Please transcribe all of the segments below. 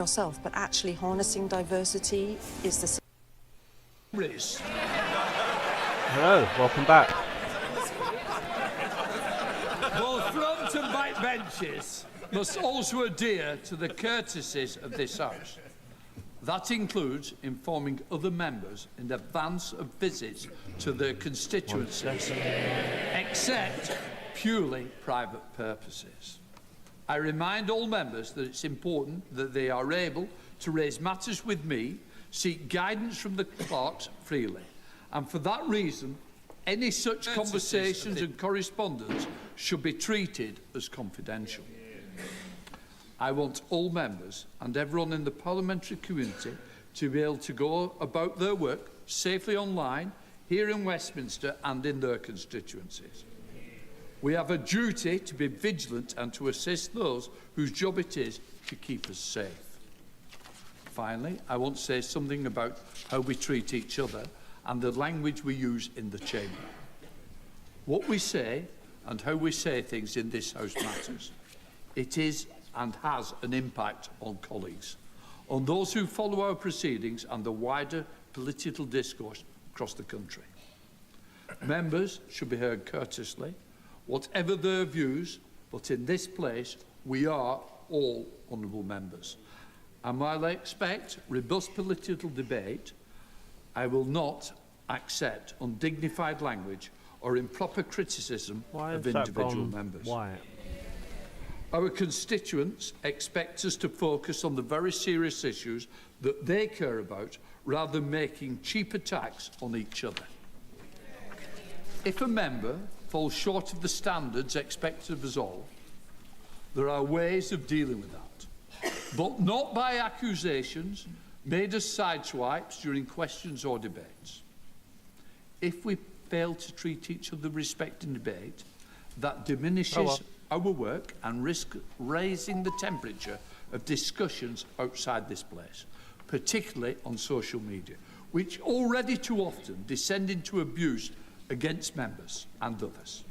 yourself, but actually harnessing diversity is the... Hello, welcome back. Both front and back benches must also adhere to the courtesies of this House. That includes informing other members in advance of visits to their constituencies, except purely private purposes. I remind all members that it's important that they are able to raise matters with me, seek guidance from the clerks freely, and for that reason, any such conversations and correspondence should be treated as confidential. I want all members and everyone in the parliamentary community to be able to go about their work safely online, here in Westminster and in their constituencies. We have a duty to be vigilant and to assist those whose job it is to keep us safe. Finally, I want to say something about how we treat each other and the language we use in the chamber. What we say and how we say things in this House matters. It is and has an impact on colleagues, on those who follow our proceedings and the wider political discourse across the country. Members should be heard courteously, whatever their views, but in this place we are all honourable members. And while I expect robust political debate, I will not accept undignified language or improper criticism of individual members. Why? Our constituents expect us to focus on the very serious issues that they care about, rather than making cheap attacks on each other. If a member falls short of the standards expected of us all, there are ways of dealing with that, but not by accusations made as sideswipes during questions or debates. If we fail to treat each other with respect in debate, that diminishes our work and risks raising the temperature of discussions outside this place, particularly on social media, which already too often descend into abuse against members and others.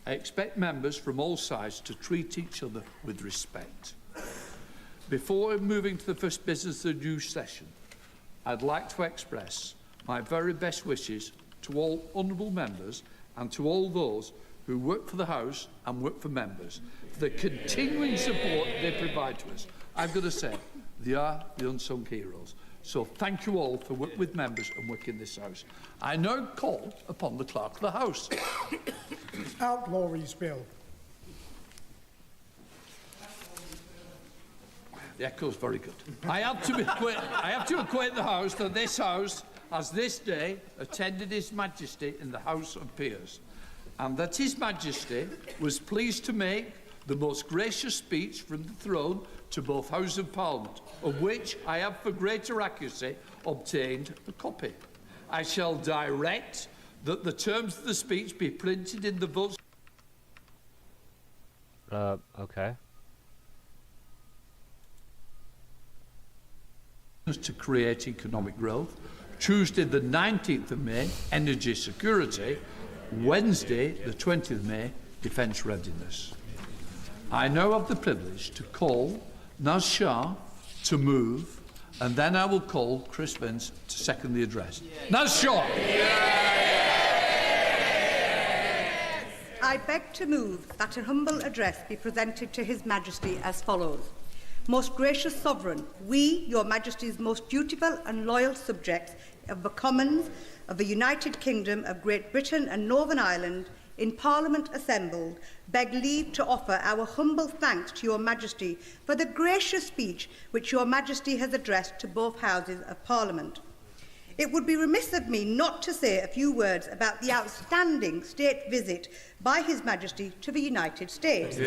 I expect members from all sides to treat each other with respect. Before moving to the first business of the new session, I'd like to express my very best wishes to all honourable members and to all those who work for the House and work for members, for the continuing support they provide to us. I've got to say, they are the unsung heroes. So thank you all for working with members and working in this House. I now call upon the Clerk of the House. Outlawry's Bill. The echo's very good. I have to acquaint the House that this House has this day attended His Majesty in the House of Peers, and that His Majesty was pleased to make the most gracious speech from the throne to both Houses of Parliament, of which I have, for greater accuracy, obtained a copy. I shall direct that the terms of the speech be printed in the votes. Okay. To create economic growth. Tuesday, the 19th of May, energy security. Wednesday, the 20th of May, defence readiness. I now have the privilege to call Naz Shah to move, and then I will call Chris Vince to second the address. Naz Shah. I beg to move that a humble address be presented to His Majesty as follows. Most gracious Sovereign, we, Your Majesty's most dutiful and loyal subjects of the Commons of the United Kingdom of Great Britain and Northern Ireland, in Parliament assembled, beg leave to offer our humble thanks to Your Majesty for the gracious speech which Your Majesty has addressed to both Houses of Parliament. It would be remiss of me not to say a few words about the outstanding state visit by His Majesty to the United States.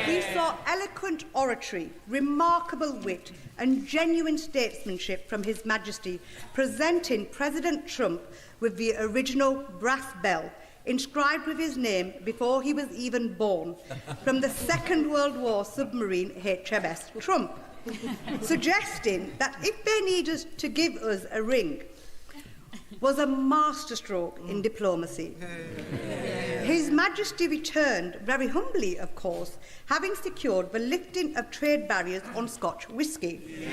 We saw eloquent oratory, remarkable wit and genuine statesmanship from His Majesty, presenting President Trump with the original brass bell, inscribed with his name before he was even born, from the Second World War submarine HMS Trump, suggesting that if they needed to give us a ring, was a masterstroke in diplomacy. His Majesty returned, very humbly of course, having secured the lifting of trade barriers on Scotch whisky.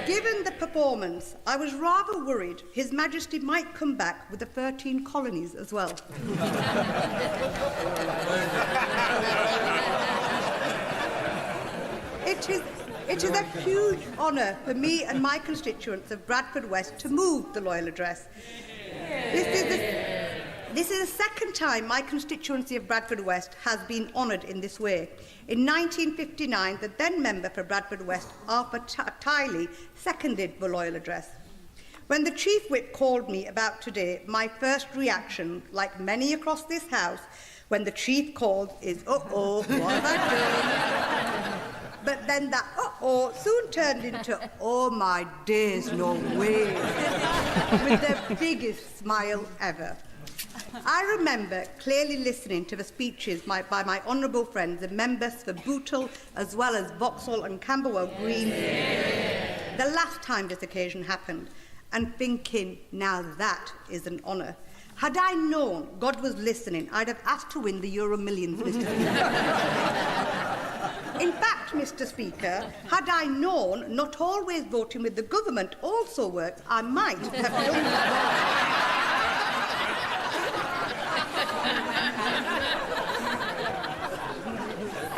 Given the performance, I was rather worried His Majesty might come back with the 13 colonies as well. It is a huge honour for me and my constituents of Bradford West to move the Loyal Address. This is the second time my constituency of Bradford West has been honoured in this way. In 1959, the then member for Bradford West, Arthur Tiley, seconded the Loyal Address. When the Chief Whip called me about today, my first reaction, like many across this House, when the Chief called is, uh-oh, what have I done? But then that uh-oh soon turned into, oh my days, no way, with the biggest smile ever. I remember clearly listening to the speeches by my honourable friends and members for Bootle, as well as Vauxhall and Camberwell Green, the last time this occasion happened, and thinking, now that is an honour. Had I known God was listening, I'd have asked to win the Euro Millions, Mr. Speaker. In fact, Mr. Speaker, had I known not always voting with the government also works, I might have done that.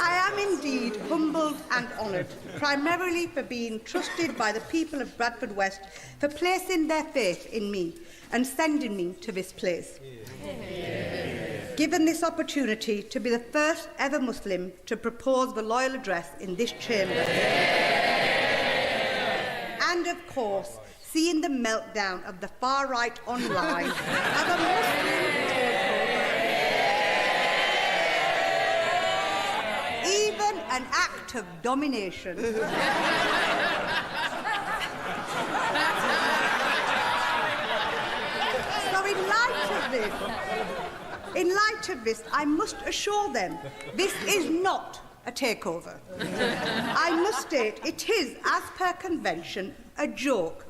I am indeed humbled and honoured, primarily for being trusted by the people of Bradford West for placing their faith in me and sending me to this place. Given this opportunity to be the first ever Muslim to propose the Loyal Address in this chamber. And of course, seeing the meltdown of the far right online of a Muslim even an act of domination. So in light of this, I must assure them this is not a takeover. I must state it is, as per convention, a joke.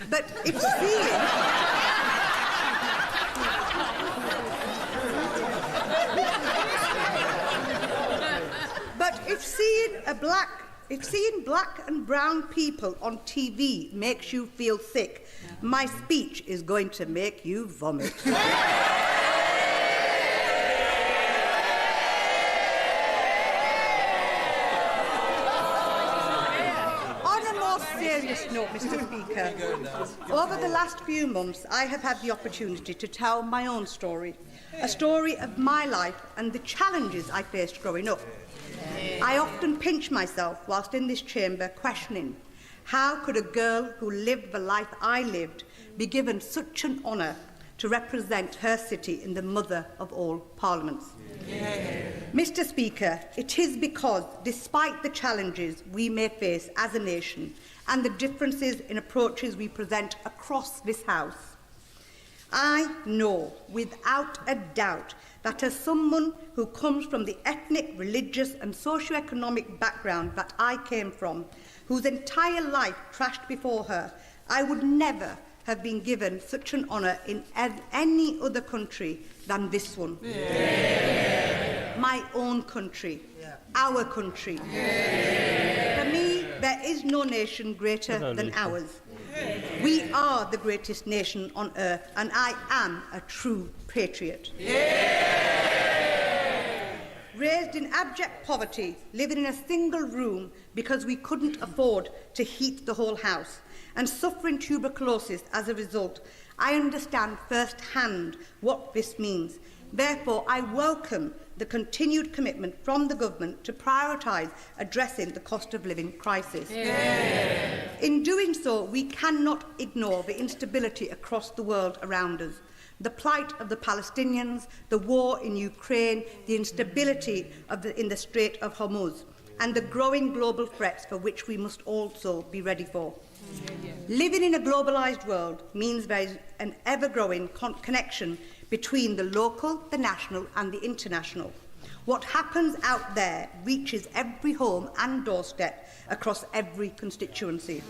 But if seeing black and brown people on TV makes you feel sick, my speech is going to make you vomit. Serious note, Mr. Speaker, over the last few months I have had the opportunity to tell my own story, a story of my life and the challenges I faced growing up. I often pinch myself whilst in this chamber questioning, how could a girl who lived the life I lived be given such an honour to represent her city in the mother of all parliaments? Mr. Speaker, it is because, despite the challenges we may face as a nation and the differences in approaches we present across this House, I know without a doubt that as someone who comes from the ethnic, religious and socio-economic background that I came from, whose entire life crashed before her, I would never have been given such an honour in any other country than this one. Yeah. My own country, our country. For me, there is no nation greater than ours. We are the greatest nation on earth, and I am a true patriot. Raised in abject poverty, living in a single room because we couldn't afford to heat the whole house, and suffering tuberculosis as a result, I understand firsthand what this means. Therefore, I welcome the continued commitment from the government to prioritise addressing the cost of living crisis. Yeah. In doing so, we cannot ignore the instability across the world around us. The plight of the Palestinians, the war in Ukraine, the instability in the Strait of Hormuz, and the growing global threats for which we must also be ready for. Living in a globalised world means there is an ever-growing connection between the local, the national and the international. What happens out there reaches every home and doorstep across every constituency.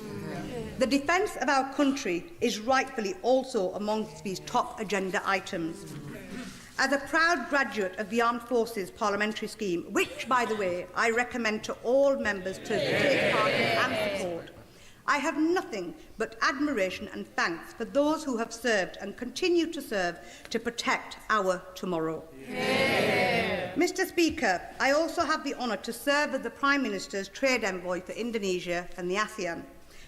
The defence of our country is rightfully also amongst these top agenda items. As a proud graduate of the Armed Forces Parliamentary Scheme, which, by the way, I recommend to all members to take part in and support, I have nothing but admiration and thanks for those who have served and continue to serve to protect our tomorrow. Yeah. Mr. Speaker, I also have the honour to serve as the Prime Minister's Trade Envoy for Indonesia and the ASEAN,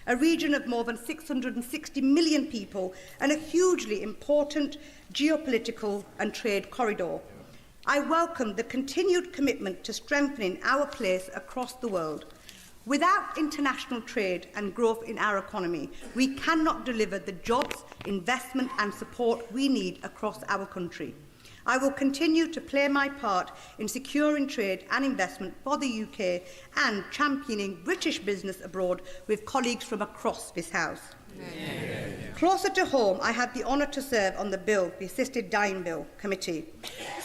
a region of more than 660 million people and a hugely important geopolitical and trade corridor. I welcome the continued commitment to strengthening our place across the world. Without international trade and growth in our economy, we cannot deliver the jobs, investment and support we need across our country. I will continue to play my part in securing trade and investment for the UK and championing British business abroad with colleagues from across this House. Yeah. Closer to home, I had the honour to serve on the bill, the Assisted Dying Bill Committee,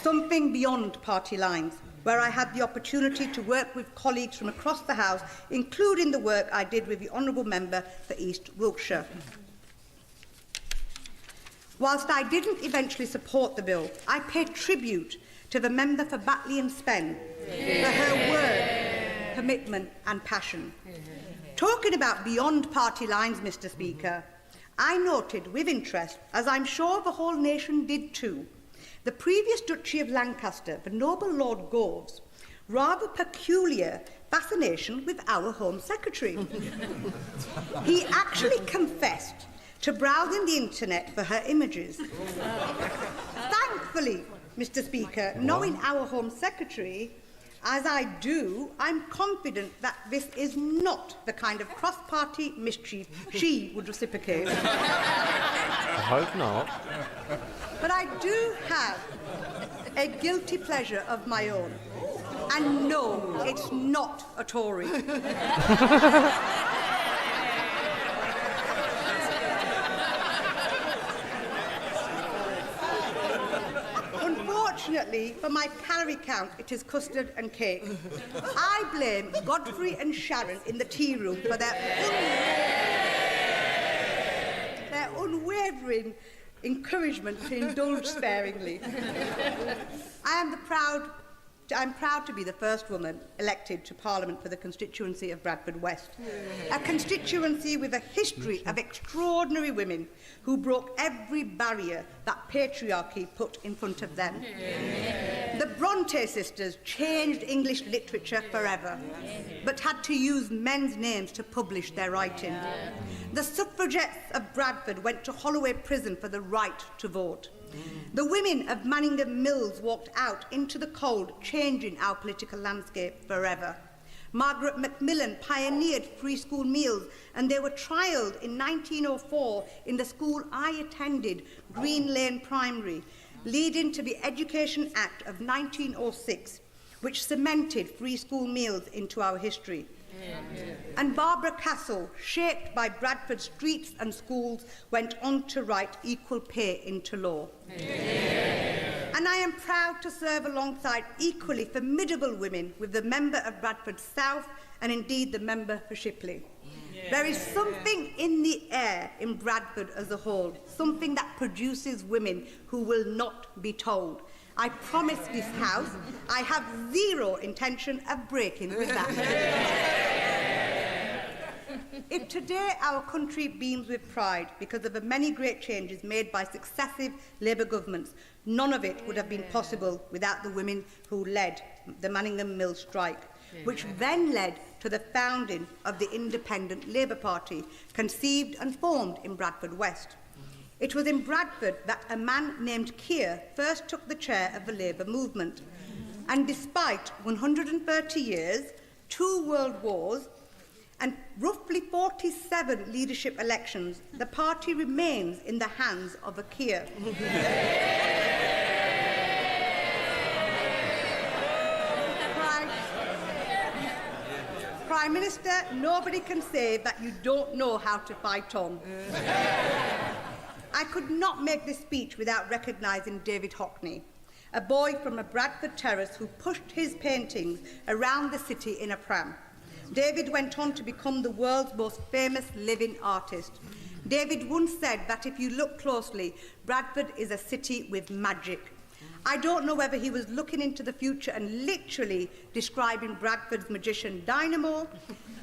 something beyond party lines, where I had the opportunity to work with colleagues from across the House, including the work I did with the Honourable Member for East Wiltshire. Whilst I didn't eventually support the bill, I paid tribute to the member for Batley and Spen for her work, commitment and passion. Talking about beyond party lines, Mr. Speaker, I noted with interest, as I'm sure the whole nation did too, the previous Duchy of Lancaster, the noble Lord Gove's, rather peculiar fascination with our Home Secretary. He actually confessed to browsing the internet for her images. Thankfully, Mr. Speaker, knowing our Home Secretary, as I do, I'm confident that this is not the kind of cross-party mischief she would reciprocate. I hope not. But I do have a guilty pleasure of my own. And no, it's not a Tory. Unfortunately, for my calorie count, it is custard and cake. I blame Godfrey and Sharon in the tea room for their unwavering encouragement to indulge sparingly. I'm proud to be the first woman elected to Parliament for the constituency of Bradford West, a constituency with a history of extraordinary women who broke every barrier that patriarchy put in front of them. The Bronte sisters changed English literature forever, but had to use men's names to publish their writing. The suffragettes of Bradford went to Holloway Prison for the right to vote. The women of Manningham Mills walked out into the cold, changing our political landscape forever. Margaret Macmillan pioneered free school meals, and they were trialled in 1904 in the school I attended, Green Lane Primary, leading to the Education Act of 1906, which cemented free school meals into our history. And Barbara Castle, shaped by Bradford streets and schools, went on to write equal pay into law. And I am proud to serve alongside equally formidable women with the member of Bradford South and indeed the member for Shipley. There is something in the air in Bradford as a whole, something that produces women who will not be told. I promise this House I have zero intention of breaking with that. If today our country beams with pride because of the many great changes made by successive Labour governments, none of it would have been possible without the women who led the Manningham Mill strike, which then led to the founding of the Independent Labour Party, conceived and formed in Bradford West. It was in Bradford that a man named Keir first took the chair of the Labour movement. And despite 130 years, 2 world wars, and roughly 47 leadership elections, the party remains in the hands of a Keir. Prime Minister, nobody can say that you don't know how to fight on. I could not make this speech without recognising David Hockney, a boy from a Bradford terrace who pushed his paintings around the city in a pram. David went on to become the world's most famous living artist. David once said that if you look closely, Bradford is a city with magic. I don't know whether he was looking into the future and literally describing Bradford's magician Dynamo,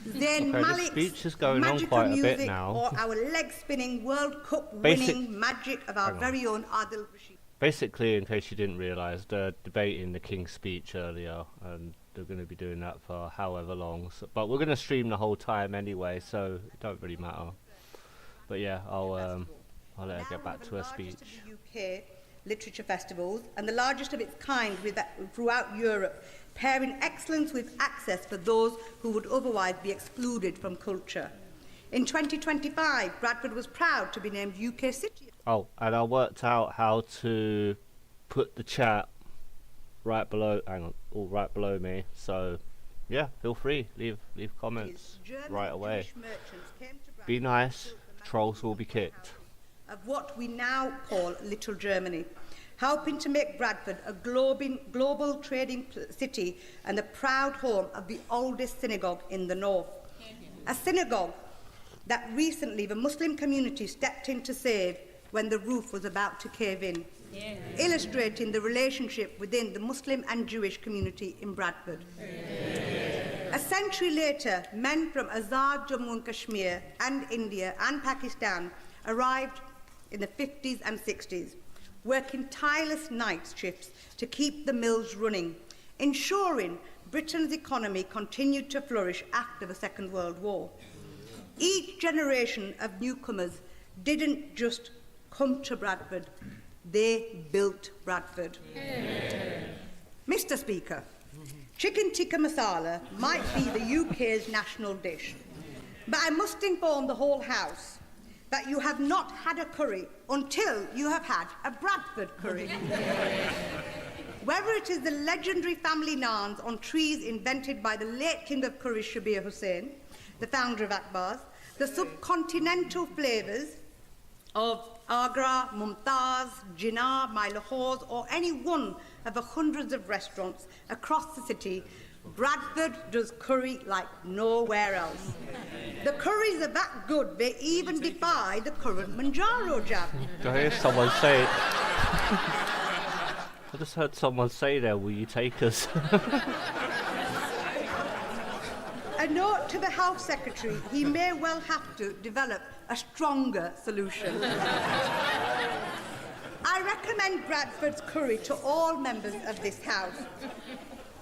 Zayn Okay, the Malik's speech is going on magical quite a bit music, now. or our leg-spinning World Cup winning magic of our Hang on. very own Adil Rashid. Basically, in case you didn't realise, they're debating the King's speech earlier, and they're going to be doing that for however long. So, but we're going to stream the whole time anyway, so it don't really matter. But yeah, I'll let her get back to her speech. Now one of the largest of the UK literature festivals and the largest of its kind throughout Europe, pairing excellence with access for those who would otherwise be excluded from culture. In 2025, Bradford was proud to be named UK City. Oh, and I worked out how to put the chat right below. Hang on, all right below me. So, yeah, feel free, leave comments German right away. Jewish merchants came to Bradford Be nice. to build the Trolls will be kicked. of what we now call Little Germany, helping to make Bradford a global trading city and the proud home of the oldest synagogue in the north. A synagogue that recently the Muslim community stepped in to save when the roof was about to cave in, illustrating the relationship within the Muslim and Jewish community in Bradford. A century later, men from Azad Jammu and Kashmir and India and Pakistan arrived in the 50s and 60s, working tireless night shifts to keep the mills running, ensuring Britain's economy continued to flourish after the Second World War. Each generation of newcomers didn't just come to Bradford, they built Bradford. Mr. Speaker, chicken tikka masala might be the UK's national dish, but I must inform the whole House that you have not had a curry until you have had a Bradford curry. Whether it is the legendary family naans on trees invented by the late King of Curry, Shabir Hussain, the founder of Akbar's, the subcontinental flavours of Agra, Mumtaz, Jinnah, My Lahore's, or any one of the hundreds of restaurants across the city, Bradford does curry like nowhere else. The curries are that good, they even defy the current Manjaro jab. Did I hear someone say? I just heard someone say there, will you take us? A note to the Health Secretary, he may well have to develop a stronger solution. I recommend Bradford's curry to all members of this House.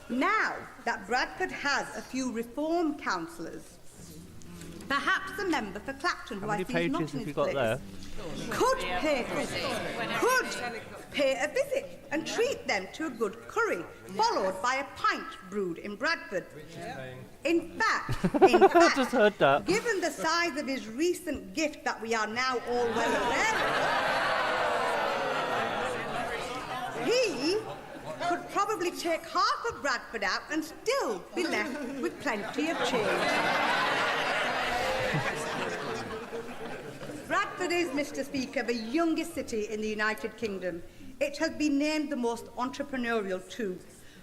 Now that Bradford has a few reform councillors, perhaps a member for Clapton, who I see is not in his place, could pay a visit and treat them to a good curry, followed by a pint brewed in Bradford. In fact, I just heard that. given the size of his recent gift that we are now all well aware of, he could probably take half of Bradford out and still be left with plenty of change. Bradford is, Mr. Speaker, the youngest city in the United Kingdom. It has been named the most entrepreneurial too.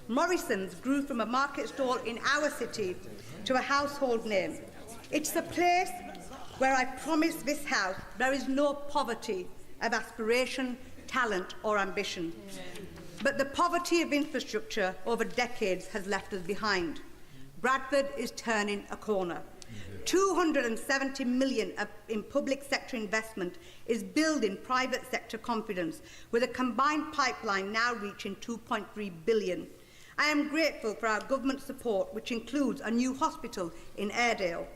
Morrison's grew from a market stall in our city to a household name. It's the place where I promise this House there is no poverty of aspiration, talent or ambition. But the poverty of infrastructure over decades has left us behind. Bradford is turning a corner. 270 million in public sector investment is building private sector confidence, with a combined pipeline now reaching 2.3 billion. I am grateful for our government support, which includes a new hospital in Airedale,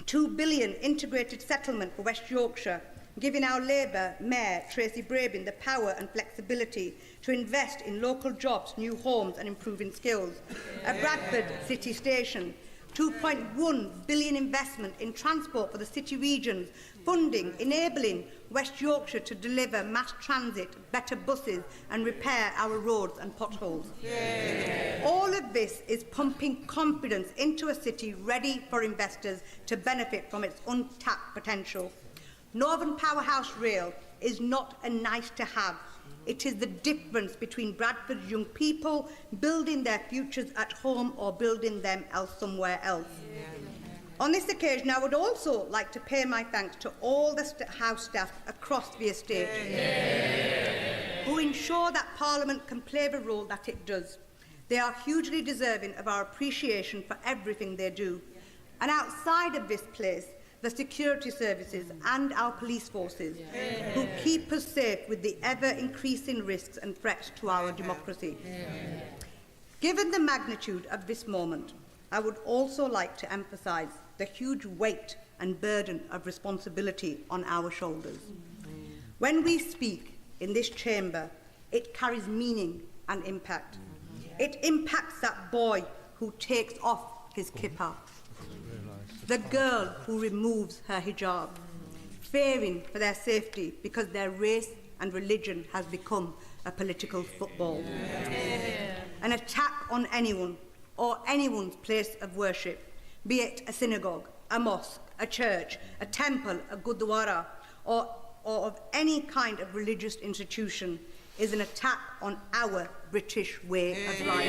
2 billion integrated settlement for West Yorkshire, giving our Labour Mayor, Tracy Brabin, the power and flexibility to invest in local jobs, new homes and improving skills. A Bradford City Station, 2.1 billion investment in transport for the city regions, funding enabling West Yorkshire to deliver mass transit, better buses and repair our roads and potholes. All of this is pumping confidence into a city ready for investors to benefit from its untapped potential. Northern Powerhouse Rail is not a nice to have. It is the difference between Bradford's young people building their futures at home or building them somewhere else. On this occasion, I would also like to pay my thanks to all the House staff across the estate who who ensure that Parliament can play the role that it does. They are hugely deserving of our appreciation for everything they do. And outside of this place, the security services and our police forces who keep us safe with the ever-increasing risks and threats to our democracy. Given the magnitude of this moment, I would also like to emphasise the huge weight and burden of responsibility on our shoulders. When we speak in this chamber, it carries meaning and impact. It impacts that boy who takes off his kippah, the girl who removes her hijab, fearing for their safety because their race and religion has become a political football. An attack on anyone or anyone's place of worship, be it a synagogue, a mosque, a church, a temple, a gurdwara, or of any kind of religious institution, is an attack on our British way of life.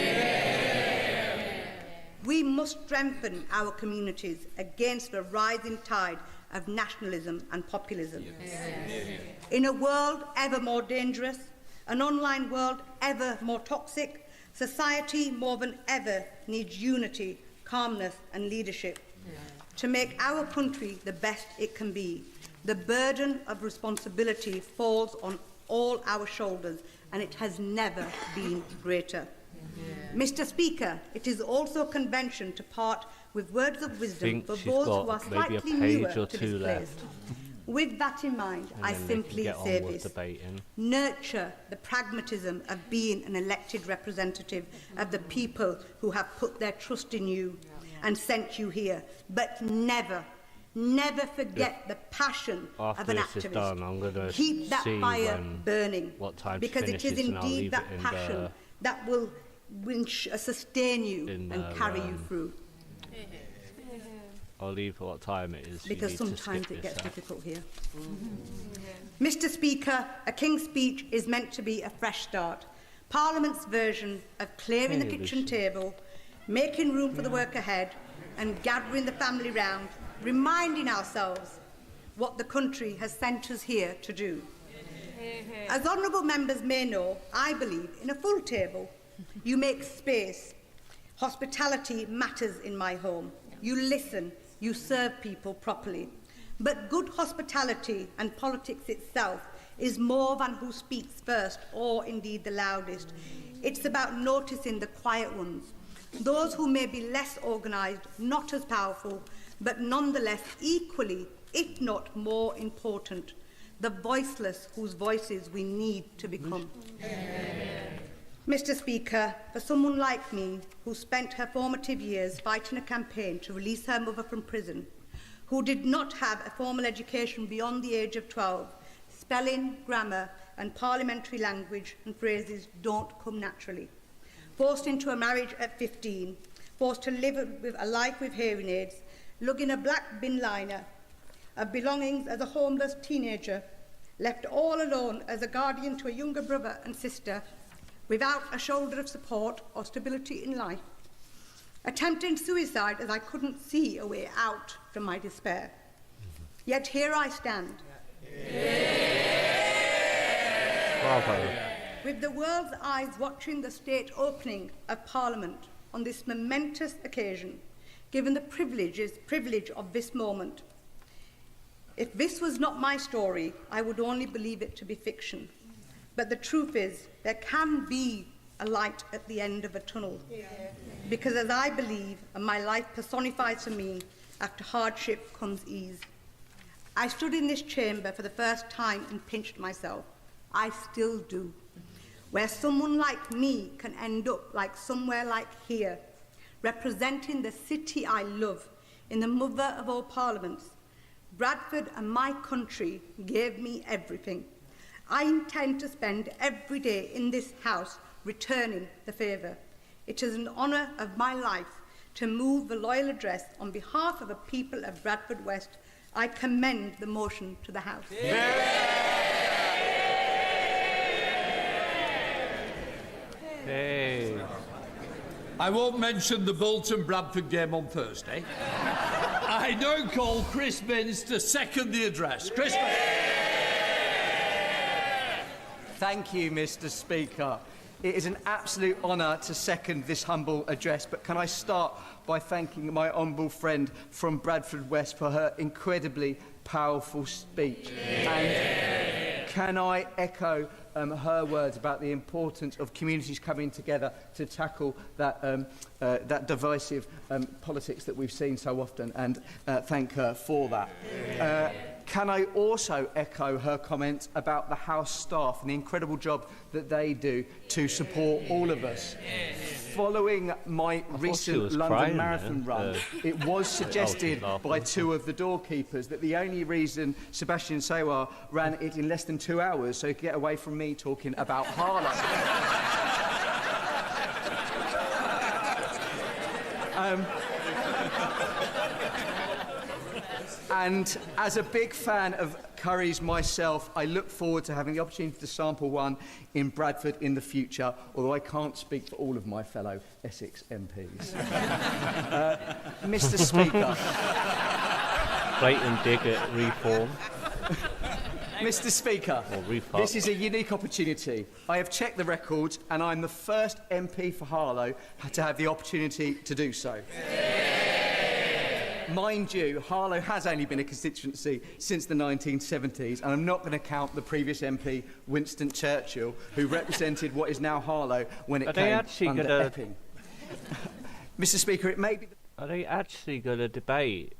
We must strengthen our communities against the rising tide of nationalism and populism. In a world ever more dangerous, an online world ever more toxic, society more than ever needs unity, calmness and leadership to make our country the best it can be. The burden of responsibility falls on all our shoulders, and it has never been greater. Mr. Speaker, it is also convention to part with words of wisdom for those who are slightly newer to this place. With that in mind, I simply say this: nurture the pragmatism of being an elected representative of the people who have put their trust in you and sent you here, but never forget the passion of an activist. Keep that fire burning, because it is indeed that passion that will sustain you and carry you through. I'll leave for what time it is. Because sometimes it gets difficult here. Mr. Speaker, a King's Speech is meant to be a fresh start. Parliament's version of clearing the kitchen table, making room for the work ahead, and gathering the family round, reminding ourselves what the country has sent us here to do. As honourable members may know, I believe in a full table. You make space. Hospitality matters in my home. You listen. You serve people properly. But good hospitality and politics itself is more than who speaks first or indeed the loudest. It's about noticing the quiet ones, those who may be less organised, not as powerful, but nonetheless equally, if not more important, the voiceless whose voices we need to become. Mr. Speaker, for someone like me, who spent her formative years fighting a campaign to release her mother from prison, who did not have a formal education beyond the age of 12, spelling, grammar and parliamentary language and phrases don't come naturally. Forced into a marriage at 15, forced to live with a life with hearing aids, lugging a black bin liner of belongings as a homeless teenager, left all alone as a guardian to a younger brother and sister, without a shoulder of support or stability in life, attempting suicide as I couldn't see a way out from my despair. Yet here I stand. Bravo. With the world's eyes watching the state opening of Parliament on this momentous occasion, given the privilege of this moment. If this was not my story, I would only believe it to be fiction. But the truth is, there can be a light at the end of a tunnel. Because as I believe, and my life personifies for me, after hardship comes ease. I stood in this chamber for the first time and pinched myself. I still do. Where someone like me can end up like somewhere like here, representing the city I love, in the mother of all parliaments. Bradford and my country gave me everything. I intend to spend every day in this house returning the favour. It is an honour of my life to move the loyal address on behalf of the people of Bradford West. I commend the motion to the House. Hey. I won't mention the Bolton-Bradford game on Thursday. I now call Chris Binns to second the address. Chris Binns. Thank you, Mr. Speaker. It is an absolute honour to second this humble address, but can I start by thanking my honourable friend from Bradford West for her incredibly powerful speech. And can I echo her words about the importance of communities coming together to tackle that divisive politics that we've seen so often, and thank her for that. Can I also echo her comments about the House staff and the incredible job that they do to support all of us? Following my recent London Marathon run, it was suggested by two of the doorkeepers that the only reason Sebastian Sewar ran it in less than 2 hours so he could get away from me talking about Harlow. And as a big fan of curries myself, I look forward to having the opportunity to sample one in Bradford in the future, although I can't speak for all of my fellow Essex MPs. Mr. Speaker. Blatant dig at reform. Mr. Speaker, this is a unique opportunity. I have checked the records and I'm the first MP for Harlow to have the opportunity to do so. Mind you, Harlow has only been a constituency since the 1970s, and I'm not going to count the previous MP, Winston Churchill, who represented what is now Harlow when it came under Epping. Mr. Speaker, it may be... Are they actually going to debate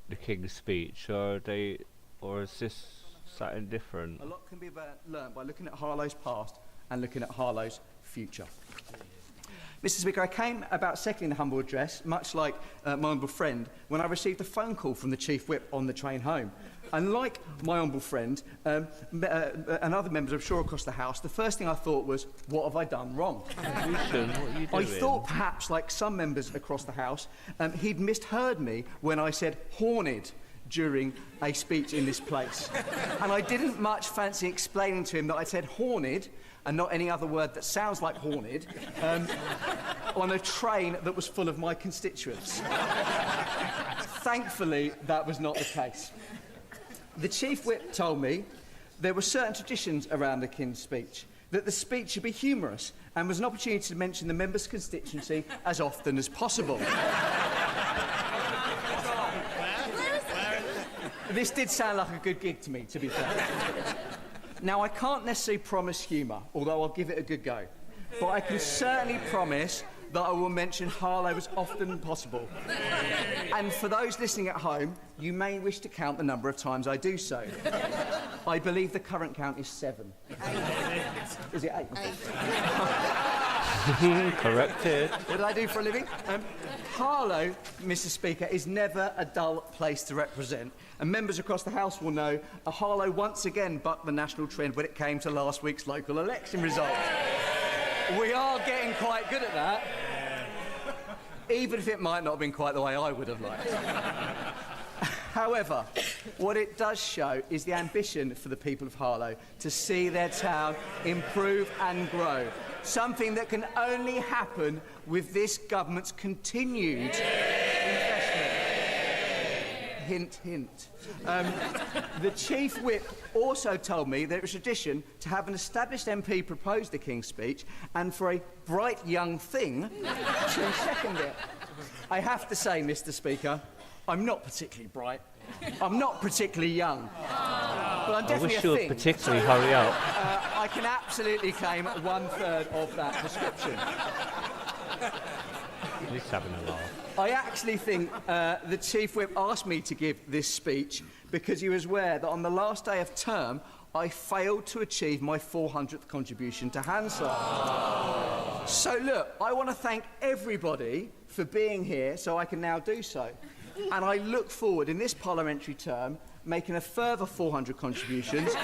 the King's speech, or is this something different? A lot can be learned by looking at Harlow's past and looking at Harlow's future. Mr. Speaker, I came about seconding the humble address, much like my honourable friend, when I received a phone call from the Chief Whip on the train home. And like my honourable friend and other members, I'm sure, across the House, the first thing I thought was, what have I done wrong? What are you doing? I thought perhaps, like some members across the House, he'd misheard me when I said horned during a speech in this place. And I didn't much fancy explaining to him that I said horned, and not any other word that sounds like horned, on a train that was full of my constituents. Thankfully, that was not the case. The Chief Whip told me there were certain traditions around the King's speech, that the speech should be humorous and was an opportunity to mention the member's constituency as often as possible. This did sound like a good gig to me, to be fair. Now, I can't necessarily promise humour, although I'll give it a good go. But I can certainly promise that I will mention Harlow as often as possible. And for those listening at home, you may wish to count the number of times I do so. I believe the current count is 7. 8. Is it 8? 8. Corrected. What did I do for a living? Harlow, Mr. Speaker, is never a dull place to represent. And members across the House will know Harlow once again bucked the national trend when it came to last week's local election results. We are getting quite good at that, even if it might not have been quite the way I would have liked. However, what it does show is the ambition for the people of Harlow to see their town improve and grow, something that can only happen with this government's continued investment. Hint, hint. The Chief Whip also told me that it was tradition to have an established MP propose the King's speech and for a bright young thing to second it. I have to say, Mr. Speaker, I'm not particularly bright. I'm not particularly young. But I'm definitely a thing. I wish you would particularly hurry up. I can absolutely claim 1/3 of that description. He's having a laugh. I actually think the Chief Whip asked me to give this speech because he was aware that on the last day of term, I failed to achieve my 400th contribution to Hansard. So look, I want to thank everybody for being here so I can now do so. And I look forward in this parliamentary term making a further 400 contributions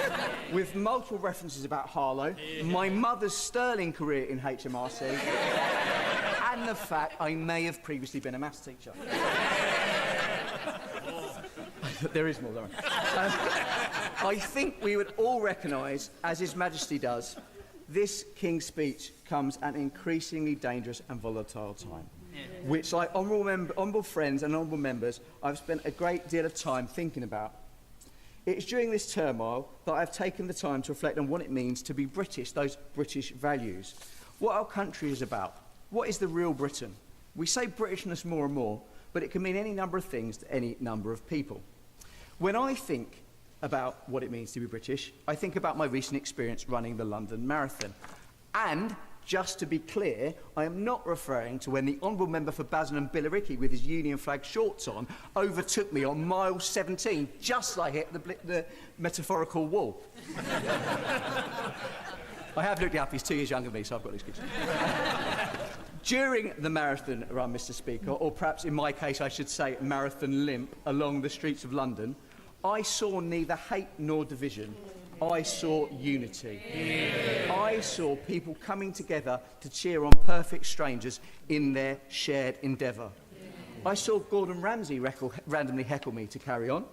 with multiple references about Harlow, my mother's sterling career in HMRC, and the fact I may have previously been a maths teacher. There is more, though. I think we would all recognise, as His Majesty does, this King's speech comes at an increasingly dangerous and volatile time, which, like honourable friends and honourable members, I've spent a great deal of time thinking about. It's during this turmoil that I've taken the time to reflect on what it means to be British, those British values. What our country is about. What is the real Britain? We say Britishness more and more, but it can mean any number of things to any number of people. When I think about what it means to be British, I think about my recent experience running the London Marathon. And, just to be clear, I am not referring to when the Honourable Member for Basildon and Billericay with his Union flag shorts on overtook me on mile 17 just as I hit the metaphorical wall. I have looked it up, he's 2 years younger than me, so I've got an excuse. During the marathon run, Mr. Speaker, or perhaps in my case I should say marathon limp along the streets of London, I saw neither hate nor division. I saw unity. I saw people coming together to cheer on perfect strangers in their shared endeavour. I saw Gordon Ramsay randomly heckle me to carry on.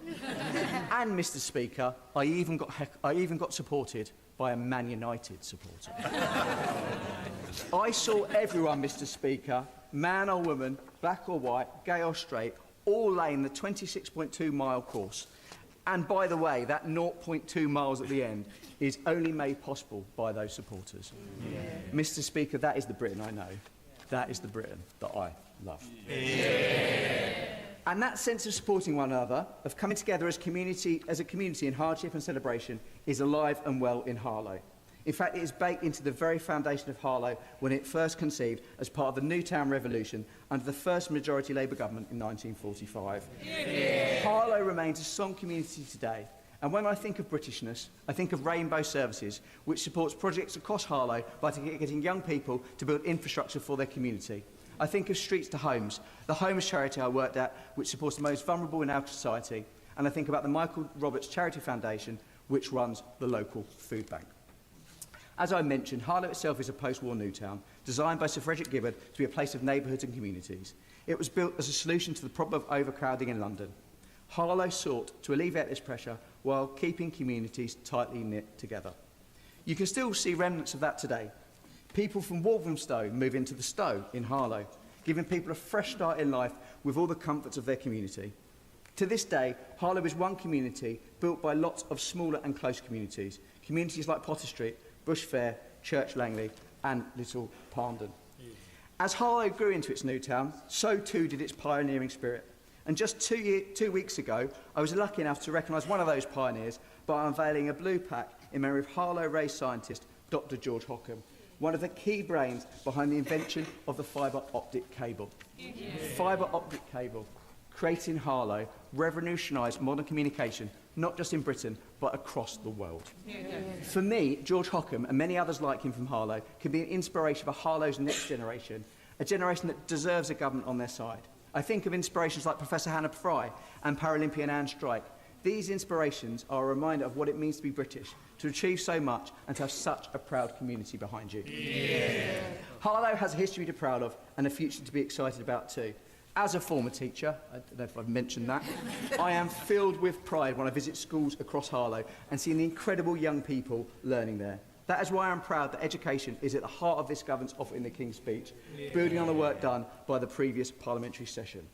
And, Mr. Speaker, I even got supported by a Man United supporter. I saw everyone, Mr. Speaker, man or woman, black or white, gay or straight, all laying the 26.2 mile course. And by the way, that 0.2 miles at the end is only made possible by those supporters. Yeah. Mr. Speaker, that is the Britain I know. That is the Britain that I love. Yeah. And that sense of supporting one another, of coming together as a community in hardship and celebration, is alive and well in Harlow. In fact, it is baked into the very foundation of Harlow when it first conceived as part of the Newtown Revolution under the first majority Labour government in 1945. Yeah. Harlow remains a strong community today, and when I think of Britishness, I think of Rainbow Services, which supports projects across Harlow by getting young people to build infrastructure for their community. I think of Streets to Homes, the homes charity I worked at, which supports the most vulnerable in our society, and I think about the Michael Roberts Charity Foundation, which runs the local food bank. As I mentioned, Harlow itself is a post-war new town, designed by Sir Frederick Gibbard to be a place of neighbourhoods and communities. It was built as a solution to the problem of overcrowding in London. Harlow sought to alleviate this pressure while keeping communities tightly knit together. You can still see remnants of that today. People from Walthamstow move into the Stow in Harlow, giving people a fresh start in life with all the comforts of their community. To this day, Harlow is one community built by lots of smaller and close communities, communities like Potter Street, Bush Fair, Church Langley and Little Parndon. As Harlow grew into its new town, so too did its pioneering spirit. And just 2 weeks ago, I was lucky enough to recognise one of those pioneers by unveiling a blue plaque in memory of Harlow-raised scientist Dr. George Hockham, one of the key brains behind the invention of the fibre optic cable. Fibre optic cable, created in Harlow, revolutionised modern communication, not just in Britain, but across the world. For me, George Hockham and many others like him from Harlow can be an inspiration for Harlow's next generation, a generation that deserves a government on their side. I think of inspirations like Professor Hannah Fry and Paralympian Anne Strike. These inspirations are a reminder of what it means to be British, to achieve so much and to have such a proud community behind you. Yeah. Harlow has a history to be proud of and a future to be excited about too. As a former teacher, I don't know if I've mentioned that, I am filled with pride when I visit schools across Harlow and see the incredible young people learning there. That is why I'm proud that education is at the heart of this government's offer in the King's Speech, building on the work done by the previous parliamentary session.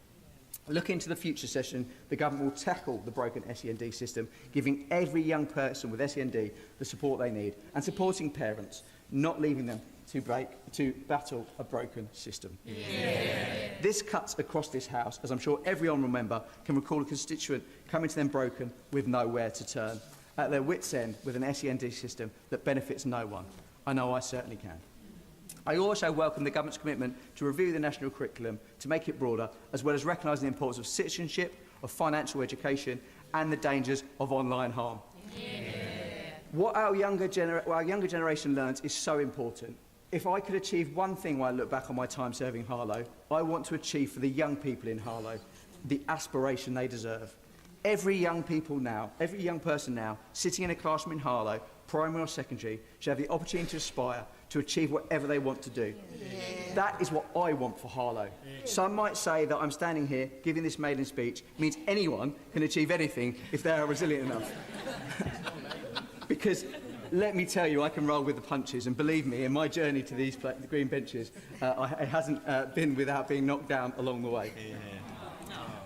Looking to the future session, the government will tackle the broken SEND system, giving every young person with SEND the support they need, and supporting parents, not leaving them to battle a broken system. Yeah. This cuts across this House, as I'm sure every honourable member can recall a constituent coming to them broken with nowhere to turn, at their wits' end with an SEND system that benefits no one. I know I certainly can. I also welcome the government's commitment to review the national curriculum to make it broader, as well as recognising the importance of citizenship, of financial education and the dangers of online harm. Yeah. What our younger generation learns is so important. If I could achieve one thing when I look back on my time serving Harlow, I want to achieve for the young people in Harlow the aspiration they deserve. Every young person now, sitting in a classroom in Harlow, primary or secondary, should have the opportunity to aspire to achieve whatever they want to do. Yeah. That is what I want for Harlow. Yeah. Some might say that I'm standing here giving this maiden speech means anyone can achieve anything if they are resilient enough. Because let me tell you, I can roll with the punches, and believe me, in my journey to these green benches, it hasn't been without being knocked down along the way. Yeah.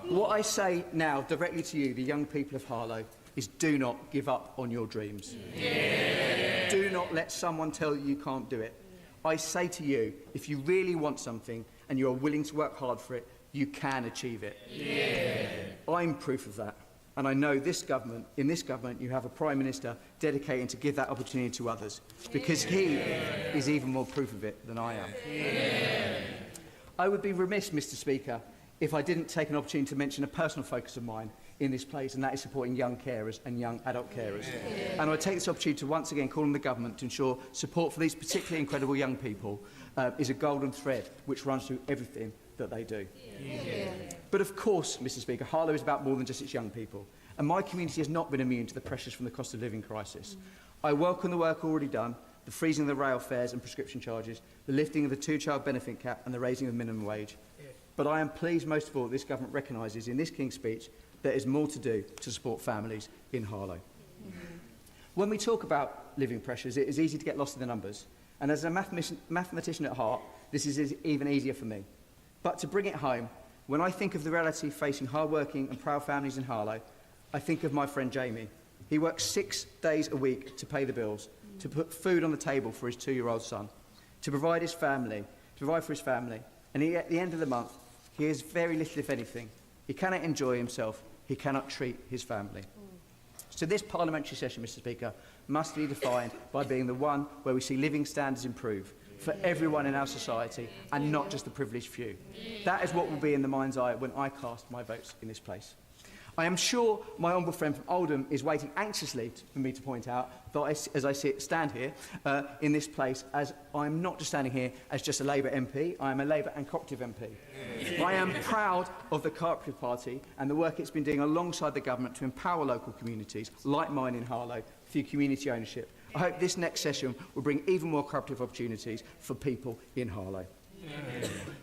What I say now directly to you, the young people of Harlow, is do not give up on your dreams. Do not let someone tell you you can't do it. I say to you, if you really want something and you are willing to work hard for it, you can achieve it. I'm proof of that. And I know this government, in this government, you have a Prime Minister dedicated to give that opportunity to others, because he is even more proof of it than I am. I would be remiss, Mr. Speaker, if I didn't take an opportunity to mention a personal focus of mine in this place, and that is supporting young carers and young adult carers. And I take this opportunity to once again call on the government to ensure support for these particularly incredible young people is a golden thread which runs through everything that they do. But of course, Mr. Speaker, Harlow is about more than just its young people, and my community has not been immune to the pressures from the cost of living crisis. I welcome the work already done, the freezing of the rail fares and prescription charges, the lifting of the two-child benefit cap and the raising of the minimum wage. But I am pleased most of all that this government recognises in this King's Speech there is more to do to support families in Harlow. When we talk about living pressures, it is easy to get lost in the numbers. And as a mathematician at heart, this is even easier for me. But to bring it home, when I think of the reality facing hard-working and proud families in Harlow, I think of my friend Jamie. He works 6 days a week to pay the bills, to put food on the table for his 2-year-old son, to provide for his family. And at the end of the month, he has very little, if anything. He cannot enjoy himself. He cannot treat his family. So this parliamentary session, Mr. Speaker, must be defined by being the one where we see living standards improve for everyone in our society and not just the privileged few. That is what will be in the mind's eye when I cast my votes in this place. I am sure my honourable friend from Oldham is waiting anxiously for me to point out that as I stand here in this place, as I'm not just standing here as just a Labour MP, I am a Labour and Cooperative MP. I am proud of the Cooperative Party and the work it's been doing alongside the government to empower local communities, like mine in Harlow, through community ownership. I hope this next session will bring even more cooperative opportunities for people in Harlow.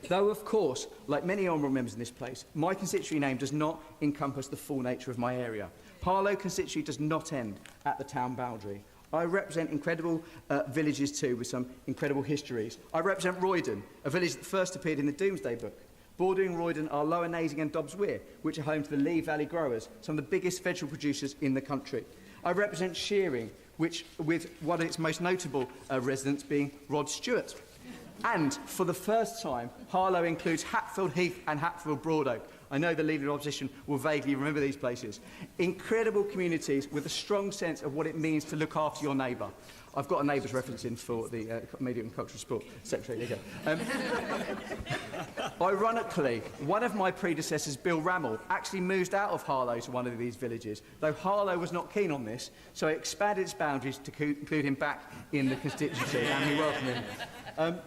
Though, of course, like many honourable members in this place, my constituency name does not encompass the full nature of my area. Harlow constituency does not end at the town boundary. I represent incredible villages too, with some incredible histories. I represent Roydon, a village that first appeared in the Domesday Book. Bordering Roydon are Lower Nasing and Dobbs Weir, which are home to the Lee Valley growers, some of the biggest vegetable producers in the country. I represent Shearing, which, with one of its most notable residents being Rod Stewart. And for the first time, Harlow includes Hatfield Heath and Hatfield Broadoak. I know the Leader of the Opposition will vaguely remember these places. Incredible communities with a strong sense of what it means to look after your neighbour. I've got a neighbour's reference in for the Media and Cultural Sport Secretary. There you go. Ironically, one of my predecessors, Bill Rammell, actually moved out of Harlow to one of these villages, though Harlow was not keen on this, so he expanded its boundaries to include him back in the constituency, and we welcome him.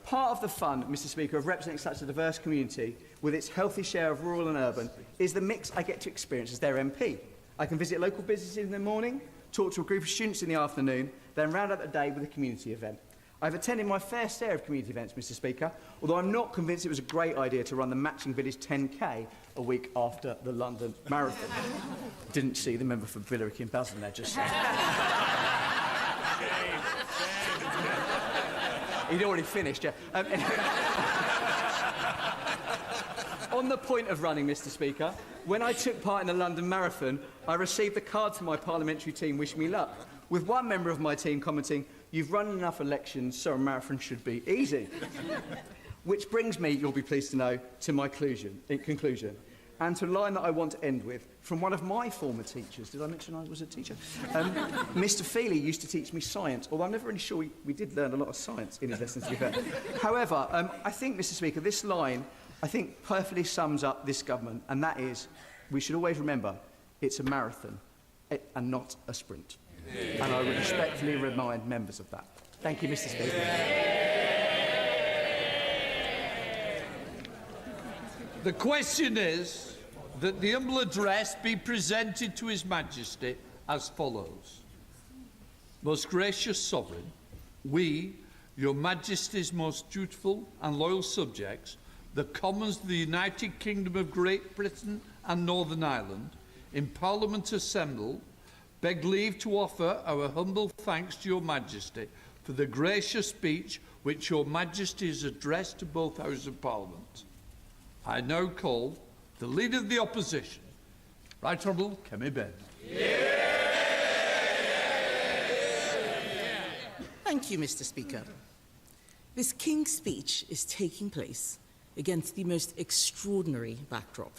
Part of the fun, Mr. Speaker, of representing such a diverse community with its healthy share of rural and urban is the mix I get to experience as their MP. I can visit local businesses in the morning, talk to a group of students in the afternoon, then round out the day with a community event. I've attended my fair share of community events, Mr. Speaker, although I'm not convinced it was a great idea to run the Matching Village 10K a week after the London Marathon. Didn't see the member for Billericay and Basildon there just saying. He'd already finished, yeah. On the point of running, Mr. Speaker, when I took part in the London Marathon, I received a card from my parliamentary team wishing me luck, with one member of my team commenting, "You've run enough elections, so a marathon should be easy." Which brings me, you'll be pleased to know, to my conclusion, and to a line that I want to end with, from one of my former teachers. Did I mention I was a teacher? Mr. Feely used to teach me science, although I'm never really sure we did learn a lot of science in his lessons, to be fair. However, I think, Mr. Speaker, this line, I think, perfectly sums up this government, and that is, we should always remember, it's a marathon and not a sprint. And I would respectfully remind members of that. Thank you, Mr. Speaker. The question is that the humble address be presented to His Majesty as follows. Most gracious Sovereign, we, Your Majesty's most dutiful and loyal subjects, the Commons of the United Kingdom of Great Britain and Northern Ireland, in Parliament assembled, beg leave to offer our humble thanks to Your Majesty for the gracious speech which Your Majesty has addressed to both Houses of Parliament. I now call the Leader of the Opposition, Right Honourable Kemi Ben. Yeah. Thank you, Mr. Speaker. This King's Speech is taking place against the most extraordinary backdrop.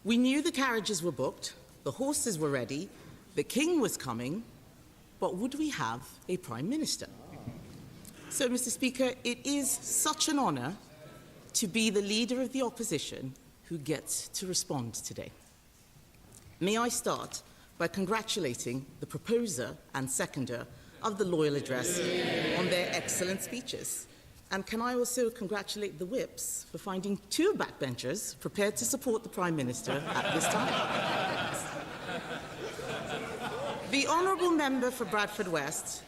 We knew the carriages were booked, the horses were ready, the King was coming, but would we have a Prime Minister? So, Mr. Speaker, it is such an honour to be the leader of the opposition who gets to respond today. May I start by congratulating the proposer and seconder of the Loyal Address on their excellent speeches. And can I also congratulate the whips for finding 2 backbenchers prepared to support the Prime Minister at this time. The honourable member for Bradford West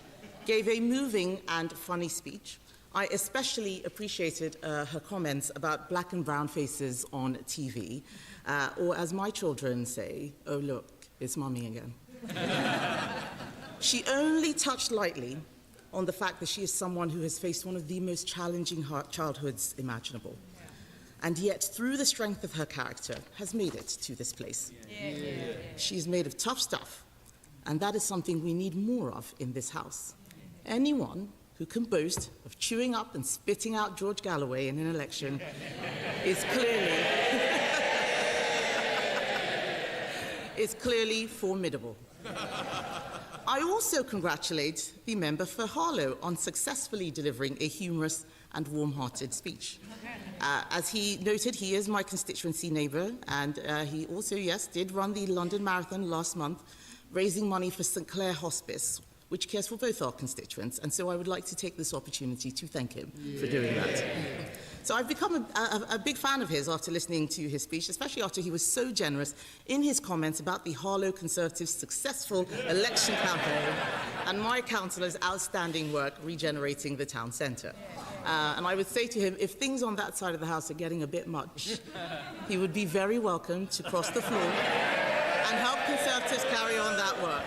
gave a moving and funny speech. I especially appreciated her comments about black and brown faces on TV, or as my children say, oh look, it's mummy again. She only touched lightly on the fact that she is someone who has faced one of the most challenging childhoods imaginable, and yet through the strength of her character has made it to this place. She's made of tough stuff, and that is something we need more of in this House. Anyone who can boast of chewing up and spitting out George Galloway in an election is clearly formidable. I also congratulate the member for Harlow on successfully delivering a humorous and warm-hearted speech. As he noted, he is my constituency neighbour, and he also, yes, did run the London Marathon last month, raising money for St Clair Hospice, which cares for both our constituents, and so I would like to take this opportunity to thank him for doing that. So I've become a big fan of his after listening to his speech, especially after he was so generous in his comments about the Harlow Conservatives' successful election campaign and my councillor's outstanding work regenerating the town centre. And I would say to him, if things on that side of the House are getting a bit much, he would be very welcome to cross the floor and help Conservatives carry on that work.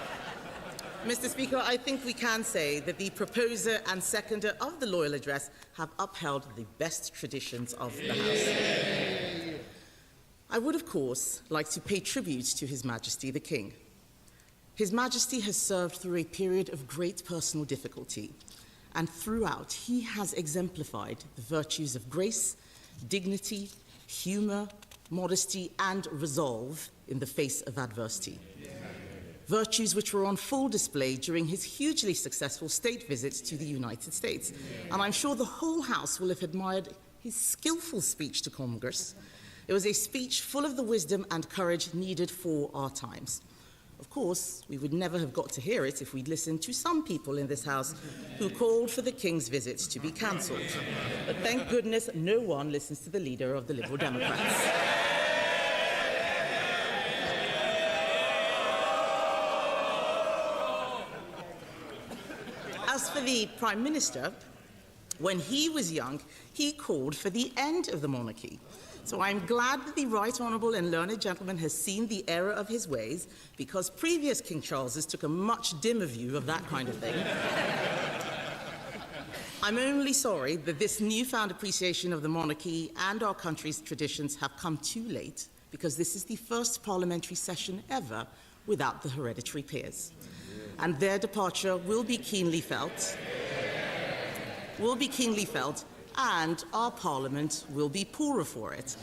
Mr. Speaker, I think we can say that the proposer and seconder of the Loyal Address have upheld the best traditions of the House. I would, of course, like to pay tribute to His Majesty the King. His Majesty has served through a period of great personal difficulty, and throughout he has exemplified the virtues of grace, dignity, humour, modesty, and resolve in the face of adversity. Virtues which were on full display during his hugely successful state visit to the United States. And I'm sure the whole House will have admired his skillful speech to Congress. It was a speech full of the wisdom and courage needed for our times. Of course, we would never have got to hear it if we'd listened to some people in this House who called for the King's visit to be cancelled. But thank goodness no one listens to the leader of the Liberal Democrats. As for the Prime Minister, when he was young, he called for the end of the monarchy. So I'm glad that the right honourable and learned gentleman has seen the error of his ways, because previous King Charleses took a much dimmer view of that kind of thing. I'm only sorry that this newfound appreciation of the monarchy and our country's traditions have come too late, because this is the first parliamentary session ever without the hereditary peers. And their departure will be keenly felt, and our Parliament will be poorer for it.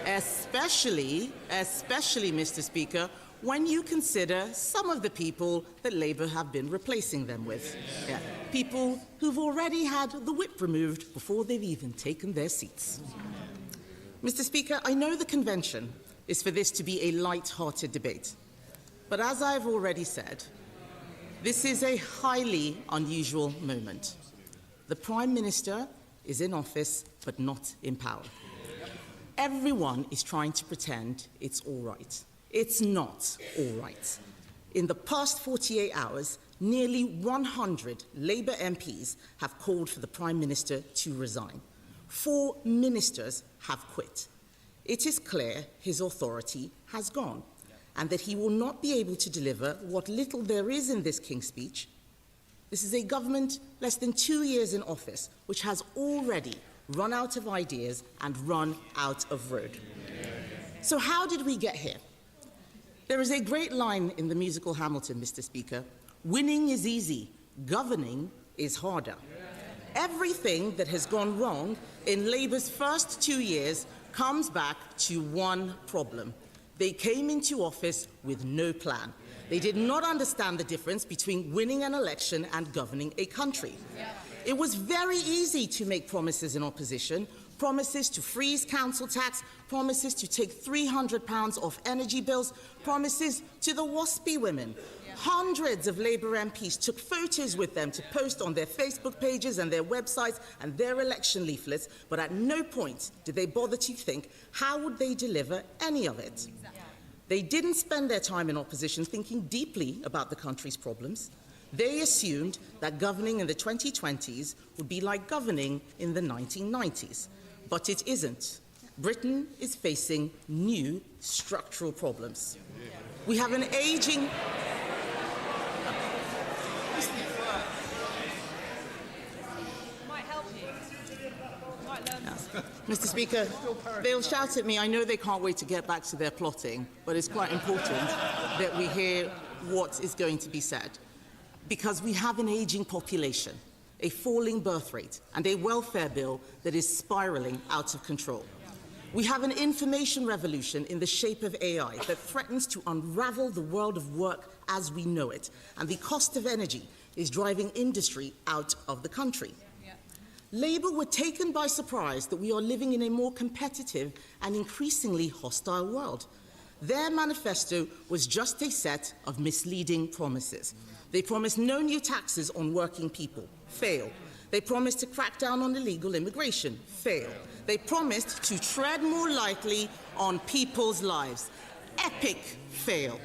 Especially, Mr. Speaker, when you consider some of the people that Labour have been replacing them with. People who've already had the whip removed before they've even taken their seats. Mr. Speaker, I know the convention is for this to be a light-hearted debate, but as I've already said, this is a highly unusual moment. The Prime Minister is in office, but not in power. Everyone is trying to pretend it's all right. It's not all right. In the past 48 hours, nearly 100 Labour MPs have called for the Prime Minister to resign. 4 ministers have quit. It is clear his authority has gone, and that he will not be able to deliver what little there is in this King's Speech. This is a government less than 2 years in office, which has already run out of ideas and run out of road. So how did we get here? There is a great line in the musical Hamilton, Mr. Speaker. Winning is easy. Governing is harder. Everything that has gone wrong in Labour's first 2 years comes back to one problem. They came into office with no plan. They did not understand the difference between winning an election and governing a country. It was very easy to make promises in opposition, promises to freeze council tax, promises to take £300 off energy bills, promises to the WASPy women. Hundreds of Labour MPs took photos with them to post on their Facebook pages and their websites and their election leaflets, but at no point did they bother to think, how would they deliver any of it? They didn't spend their time in opposition thinking deeply about the country's problems. They assumed that governing in the 2020s would be like governing in the 1990s. But it isn't. Britain is facing new structural problems. We have an ageing... Mr. Speaker, they'll shout at me. I know they can't wait to get back to their plotting, but it's quite important that we hear what is going to be said. Because we have an ageing population, a falling birth rate, and a welfare bill that is spiralling out of control. We have an information revolution in the shape of AI that threatens to unravel the world of work as we know it, and the cost of energy is driving industry out of the country. Labour were taken by surprise that we are living in a more competitive and increasingly hostile world. Their manifesto was just a set of misleading promises. They promised no new taxes on working people. Fail. They promised to crack down on illegal immigration. Fail. They promised to tread more lightly on people's lives. Epic fail.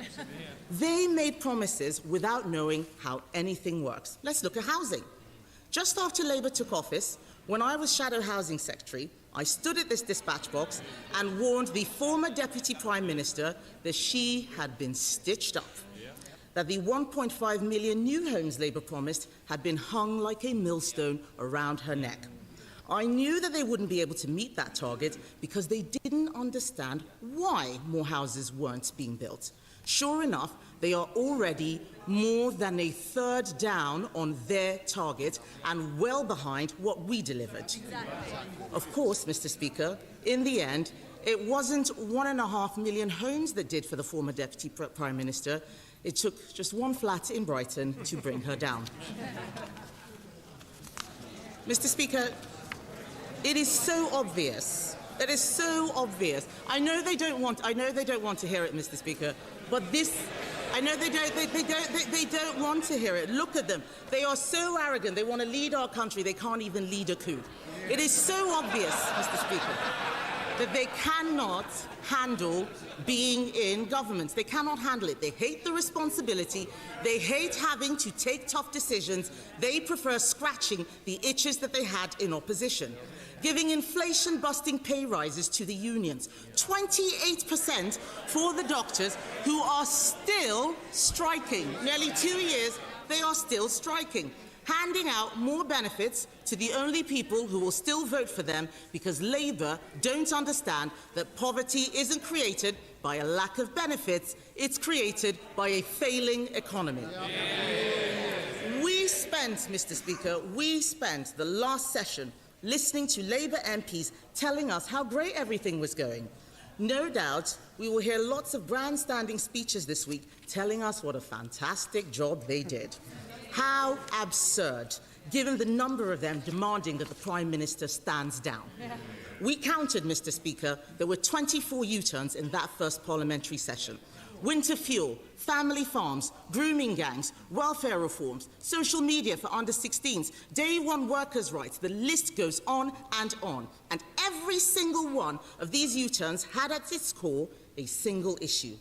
They made promises without knowing how anything works. Let's look at housing. Just after Labour took office, when I was Shadow Housing Secretary, I stood at this dispatch box and warned the former Deputy Prime Minister that she had been stitched up, that the 1.5 million new homes Labour promised had been hung like a millstone around her neck. I knew that they wouldn't be able to meet that target because they didn't understand why more houses weren't being built. Sure enough, they are already more than a third down on their target and well behind what we delivered. Exactly. Of course, Mr. Speaker, in the end, it wasn't 1.5 million homes that did for the former Deputy Prime Minister. It took just one flat in Brighton to bring her down. Mr. Speaker, it is so obvious. It is so obvious. I know they don't want to hear it, Mr. Speaker, but this, I know they don't want to hear it. Look at them. They are so arrogant. They want to lead our country. They can't even lead a coup. It is so obvious, Mr. Speaker, that they cannot handle being in government. They cannot handle it. They hate the responsibility. They hate having to take tough decisions. They prefer scratching the itches that they had in opposition. Giving inflation-busting pay rises to the unions, 28% for the doctors who are still striking. Nearly 2 years, they are still striking. Handing out more benefits to the only people who will still vote for them because Labour don't understand that poverty isn't created by a lack of benefits, it's created by a failing economy. We spent, Mr. Speaker, the last session listening to Labour MPs telling us how great everything was going. No doubt we will hear lots of grandstanding speeches this week telling us what a fantastic job they did. How absurd, given the number of them demanding that the Prime Minister stands down. We counted, Mr. Speaker, there were 24 U-turns in that first parliamentary session. Winter fuel, family farms, grooming gangs, welfare reforms, social media for under-16s, day one workers' rights, the list goes on. And every single one of these U-turns had at its core a single issue: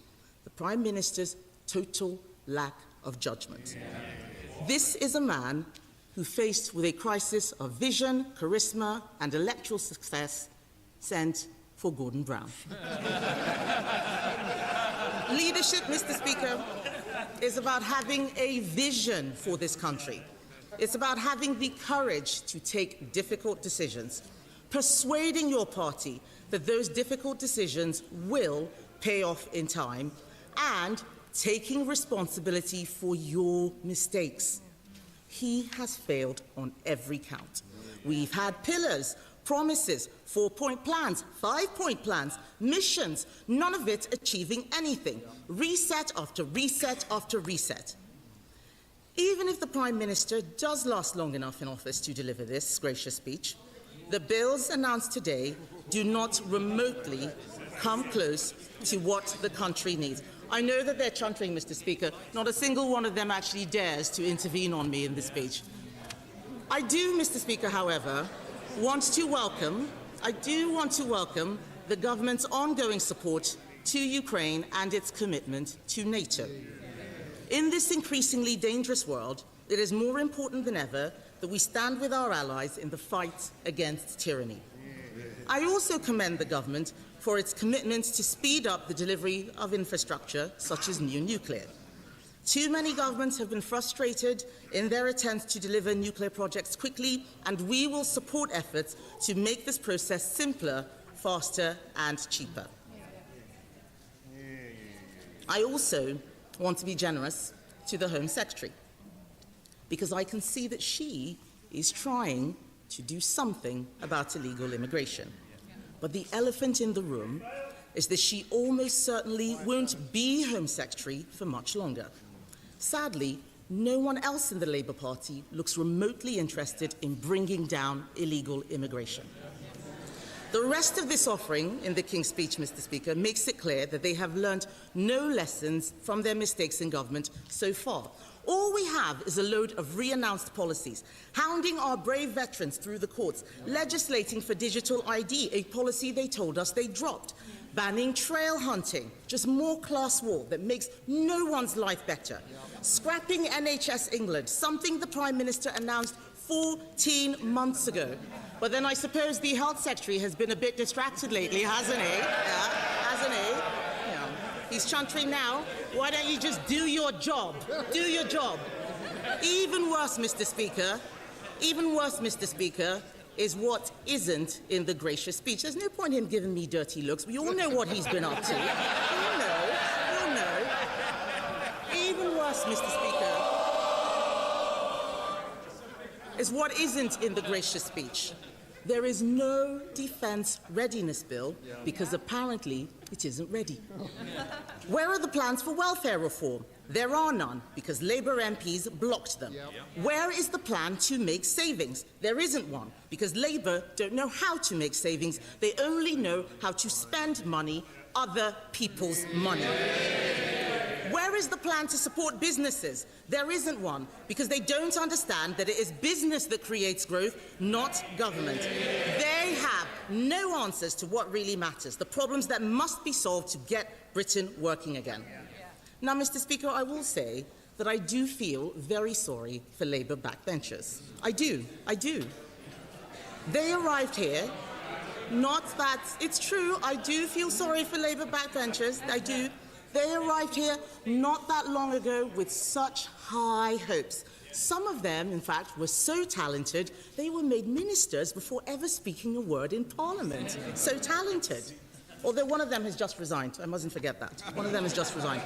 the Prime Minister's total lack of judgment. This is a man who, faced with a crisis of vision, charisma and electoral success, sent for Gordon Brown. Leadership, Mr. Speaker, is about having a vision for this country. It's about having the courage to take difficult decisions, persuading your party that those difficult decisions will pay off in time, and taking responsibility for your mistakes. He has failed on every count. We've had pillars, promises, 4-point plans, 5-point plans, missions, none of it achieving anything. Reset after reset after reset. Even if the Prime Minister does last long enough in office to deliver this gracious speech, the bills announced today do not remotely come close to what the country needs. I know that they're chuntering, Mr. Speaker. Not a single one of them actually dares to intervene on me in this speech. I do, Mr. Speaker, however, want to welcome the government's ongoing support to Ukraine and its commitment to NATO. In this increasingly dangerous world, it is more important than ever that we stand with our allies in the fight against tyranny. I also commend the government for its commitment to speed up the delivery of infrastructure such as new nuclear. Too many governments have been frustrated in their attempts to deliver nuclear projects quickly, and we will support efforts to make this process simpler, faster and cheaper. I also want to be generous to the Home Secretary, because I can see that she is trying to do something about illegal immigration. But the elephant in the room is that she almost certainly won't be Home Secretary for much longer. Sadly, no one else in the Labour Party looks remotely interested in bringing down illegal immigration. The rest of this offering in the King's Speech, Mr. Speaker, makes it clear that they have learnt no lessons from their mistakes in government so far. All we have is a load of re-announced policies, hounding our brave veterans through the courts, legislating for digital ID, a policy they told us they dropped, banning trail hunting, just more class war that makes no one's life better, scrapping NHS England, something the Prime Minister announced 14 months ago. But then I suppose the Health Secretary has been a bit distracted lately, hasn't he? Yeah, hasn't he? Yeah. He's chuntering now. Why don't you just do your job? Do your job. Even worse, Mr. Speaker, is what isn't in the gracious speech. There's no point in him giving me dirty looks. We all know what he's been up to. We all know. Even worse, Mr. Speaker, is what isn't in the gracious speech. There is no defence readiness bill because apparently it isn't ready. Where are the plans for welfare reform? There are none because Labour MPs blocked them. Where is the plan to make savings? There isn't one because Labour don't know how to make savings. They only know how to spend money, other people's money. Where is the plan to support businesses? There isn't one, because they don't understand that it is business that creates growth, not government. They have no answers to what really matters, the problems that must be solved to get Britain working again. Now, Mr. Speaker, I will say that I do feel very sorry for Labour backbenchers. I do. They arrived here, not that it's true, I do feel sorry for Labour backbenchers, I do. They arrived here not that long ago with such high hopes. Some of them, in fact, were so talented, they were made ministers before ever speaking a word in Parliament. So talented. Although one of them has just resigned. I mustn't forget that. One of them has just resigned.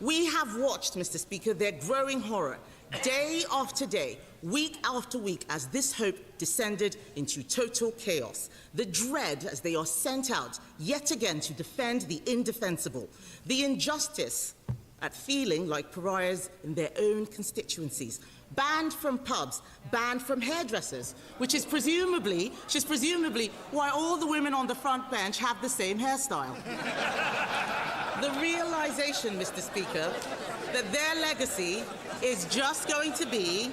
We have watched, Mr. Speaker, their growing horror, day after day, week after week, as this hope descended into total chaos. The dread as they are sent out, yet again, to defend the indefensible. The injustice at feeling like pariahs in their own constituencies. Banned from pubs, banned from hairdressers, which is presumably why all the women on the front bench have the same hairstyle. The realization, Mr. Speaker, that their legacy is just going to be...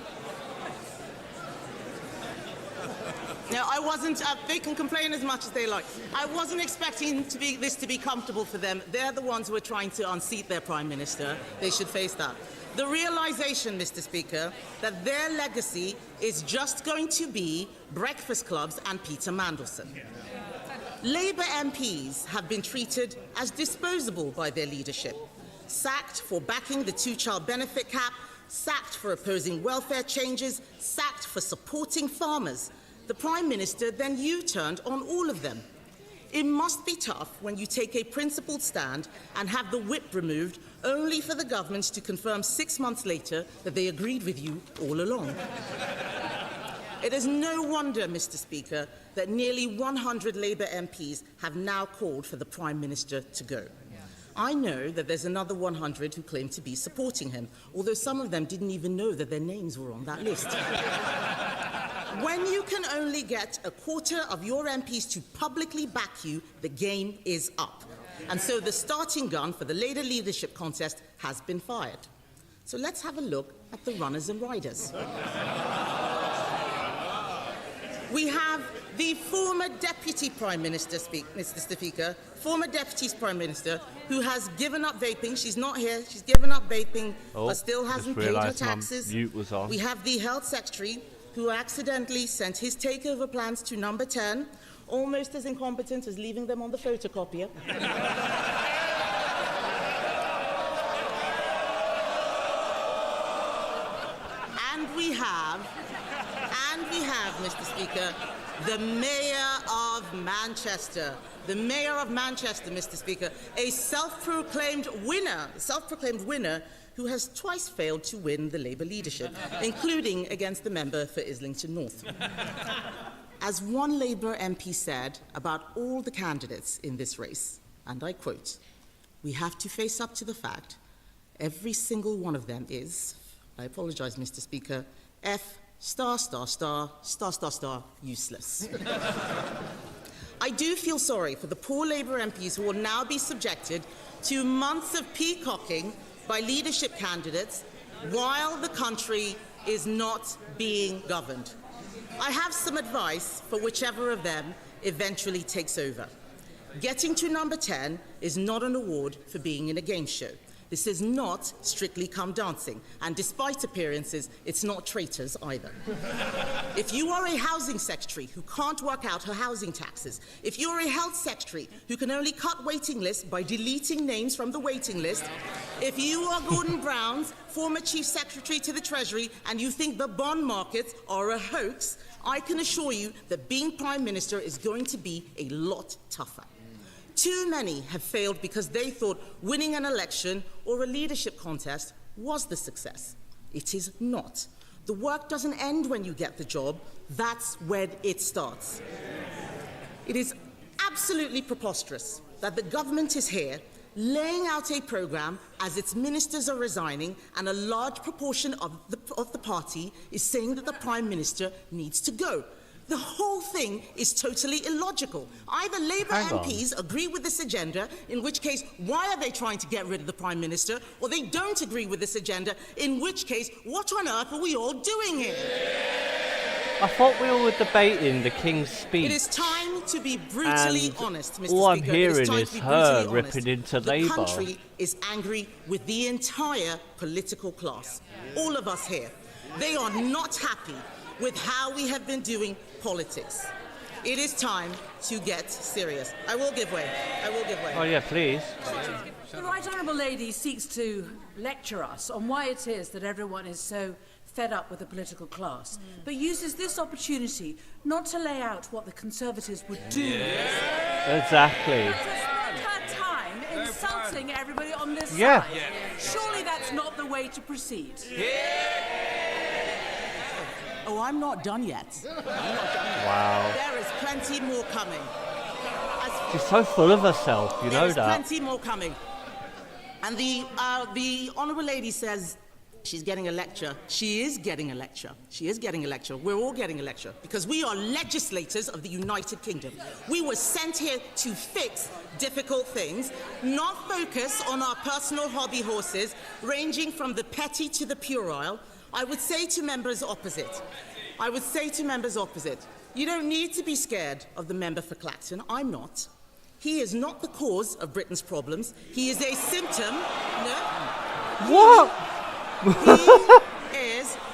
Now, I wasn't... they can complain as much as they like. I wasn't expecting this to be comfortable for them. They're the ones who are trying to unseat their Prime Minister. They should face that. The realization, Mr. Speaker, that their legacy is just going to be breakfast clubs and Peter Mandelson. Labour MPs have been treated as disposable by their leadership. Sacked for backing the two-child benefit cap, sacked for opposing welfare changes, sacked for supporting farmers. The Prime Minister then U-turned on all of them. It must be tough when you take a principled stand and have the whip removed only for the government to confirm 6 months later that they agreed with you all along. It is no wonder, Mr. Speaker, that nearly 100 Labour MPs have now called for the Prime Minister to go. I know that there's another 100 who claim to be supporting him, although some of them didn't even know that their names were on that list. When you can only get a quarter of your MPs to publicly back you, the game is up. And so the starting gun for the Labour leadership contest has been fired. So let's have a look at the runners and riders. We have the former Deputy Prime Minister, Mr. Speaker, former Deputy Prime Minister, who has given up vaping. She's not here. She's given up vaping, but still hasn't paid her taxes. Mute was on. We have the Health Secretary, who accidentally sent his takeover plans to Number 10, almost as incompetent as leaving them on the photocopier. And we have, Mr. Speaker, the Mayor of Manchester. The Mayor of Manchester, Mr. Speaker, a self-proclaimed winner who has twice failed to win the Labour leadership, including against the member for Islington North. As one Labour MP said about all the candidates in this race, and I quote, "We have to face up to the fact every single one of them is," I apologise, Mr. Speaker, F*** useless. I do feel sorry for the poor Labour MPs who will now be subjected to months of peacocking by leadership candidates while the country is not being governed. I have some advice for whichever of them eventually takes over. Getting to Number 10 is not an award for being in a game show. This is not Strictly Come Dancing, and despite appearances, it's not Traitors either. If you are a housing secretary who can't work out her housing taxes, if you're a health secretary who can only cut waiting lists by deleting names from the waiting list, if you are Gordon Brown's former chief secretary to the Treasury and you think the bond markets are a hoax, I can assure you that being Prime Minister is going to be a lot tougher. Too many have failed because they thought winning an election or a leadership contest was the success. It is not. The work doesn't end when you get the job. That's when it starts. It is absolutely preposterous that the government is here laying out a programme as its ministers are resigning and a large proportion of the party is saying that the Prime Minister needs to go. The whole thing is totally illogical. Either Labour MPs agree with this agenda, in which case, why are they trying to get rid of the Prime Minister? Or they don't agree with this agenda, in which case, what on earth are we all doing here? I thought we all were debating the King's speech. It is time to be brutally honest, Mr. All I'm Speaker. hearing is her ripping into Labour. The country is angry with the entire political class. All of us here. They are not happy with how we have been doing politics. It is time to get serious. I will give way. Oh yeah, please. The Right Honourable Lady seeks to lecture us on why it is that everyone is so fed up with the political class, but uses this opportunity not to lay out what the Conservatives would do. Exactly. To spend her time insulting everybody on this Yeah. side. Surely that's not the way to proceed. Oh, I'm not done yet. Wow. There is plenty more coming. She's so full of herself, you know There is that. plenty more coming. And the Honourable Lady says she's getting a lecture. She is getting a lecture. We're all getting a lecture because we are legislators of the United Kingdom. We were sent here to fix difficult things, not focus on our personal hobby horses, ranging from the petty to the puerile. I would say to members opposite, you don't need to be scared of the member for Clacton. I'm not. He is not the cause of Britain's problems. He is a symptom. No. What?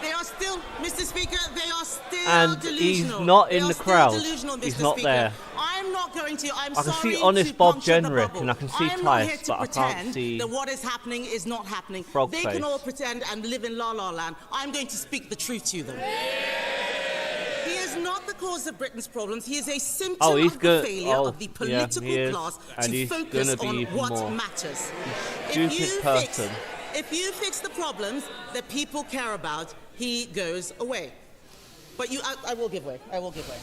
They are still, Mr. Speaker, they are still And delusional. he's not They in are the still crowd. delusional, He's Mr. not Speaker. there. I'm not going to, I can see sorry honest to Bob puncture the Jenrick, bubble. and I can see I'm not here Tice, to but I can't pretend see that what is happening is not happening. Frog They face. can all pretend and live in La La Land. I'm going to speak the truth to them. He is is not the cause of Britain's problems. He is a symptom Oh, he's of good. the failure Oh, of the yeah, political he is. class And to he's focus gonna be on even what more. matters. Stupid person. If you fix the problems that people care about, he goes away. But I will give way. I will give way.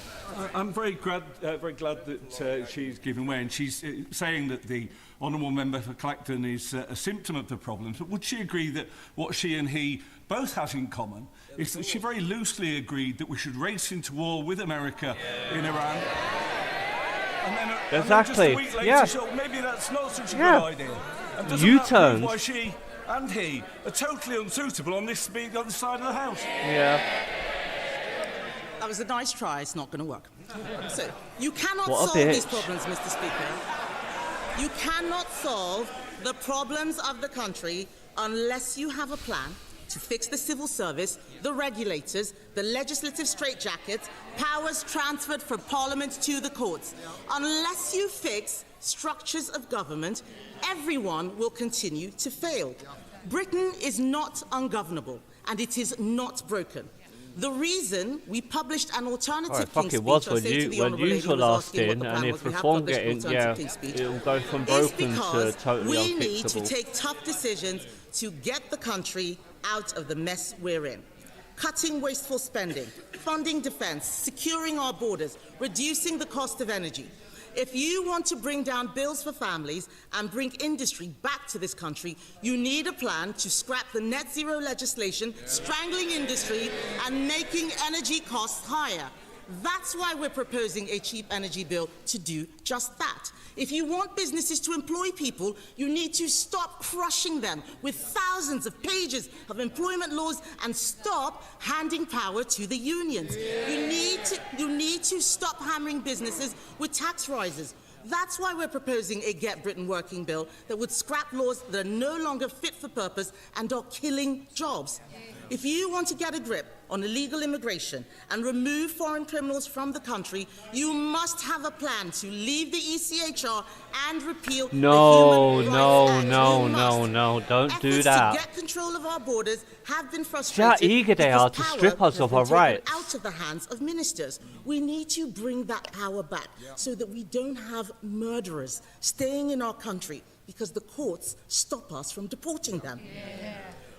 I'm very glad that she's giving way, and she's saying that the honourable member for Clacton is a symptom of the problems. But would she agree that what she and he both have in common is that she very loosely agreed that we should race into war with America in Iran? And then, Exactly. And then just a week later, Yeah. she thought, maybe that's not such a Yeah. good idea. And doesn't that U-turns. prove why she and he are totally unsuitable on this side of the House? Yeah. That was a nice try. It's not going to work. So, you cannot What a solve these bitch. problems, Mr. Speaker. You cannot solve the problems of the country unless you have a plan to fix the civil service, the regulators, the legislative straitjackets, powers transferred from Parliament to the courts. Unless you fix structures of government, everyone will continue to fail. Britain is not ungovernable, and it is not broken. The reason we published an alternative Alright, King's fuck it was Speech, I when say to you the Honourable Lady who were was last asking what in, the and plan if was, we have reform published an getting, alternative yeah, King's Speech, it'll go from is broken to because totally we need to unfixable. take tough decisions to get the country out of the mess we're in. Cutting wasteful spending, funding defence, securing our borders, reducing the cost of energy. If you want to bring down bills for families and bring industry back to this country, you need a plan to scrap the net zero legislation, strangling industry and making energy costs higher. That's why we're proposing a cheap energy bill to do just that. If you want businesses to employ people, you need to stop crushing them with thousands of pages of employment laws and stop handing power to the unions. You need to stop hammering businesses with tax rises. That's why we're proposing a Get Britain Working bill that would scrap laws that are no longer fit for purpose and are killing jobs. If you want to get a grip on illegal immigration and remove foreign criminals from the country, you must have a plan to leave the ECHR and repeal the Human Rights Act. No, don't do Efforts that. to get control of our borders have been frustrated See how eager they because are to power strip us has of been our taken rights. out of the hands of ministers. We need to bring that power back so that we don't have murderers staying in our country because the courts stop us from deporting them.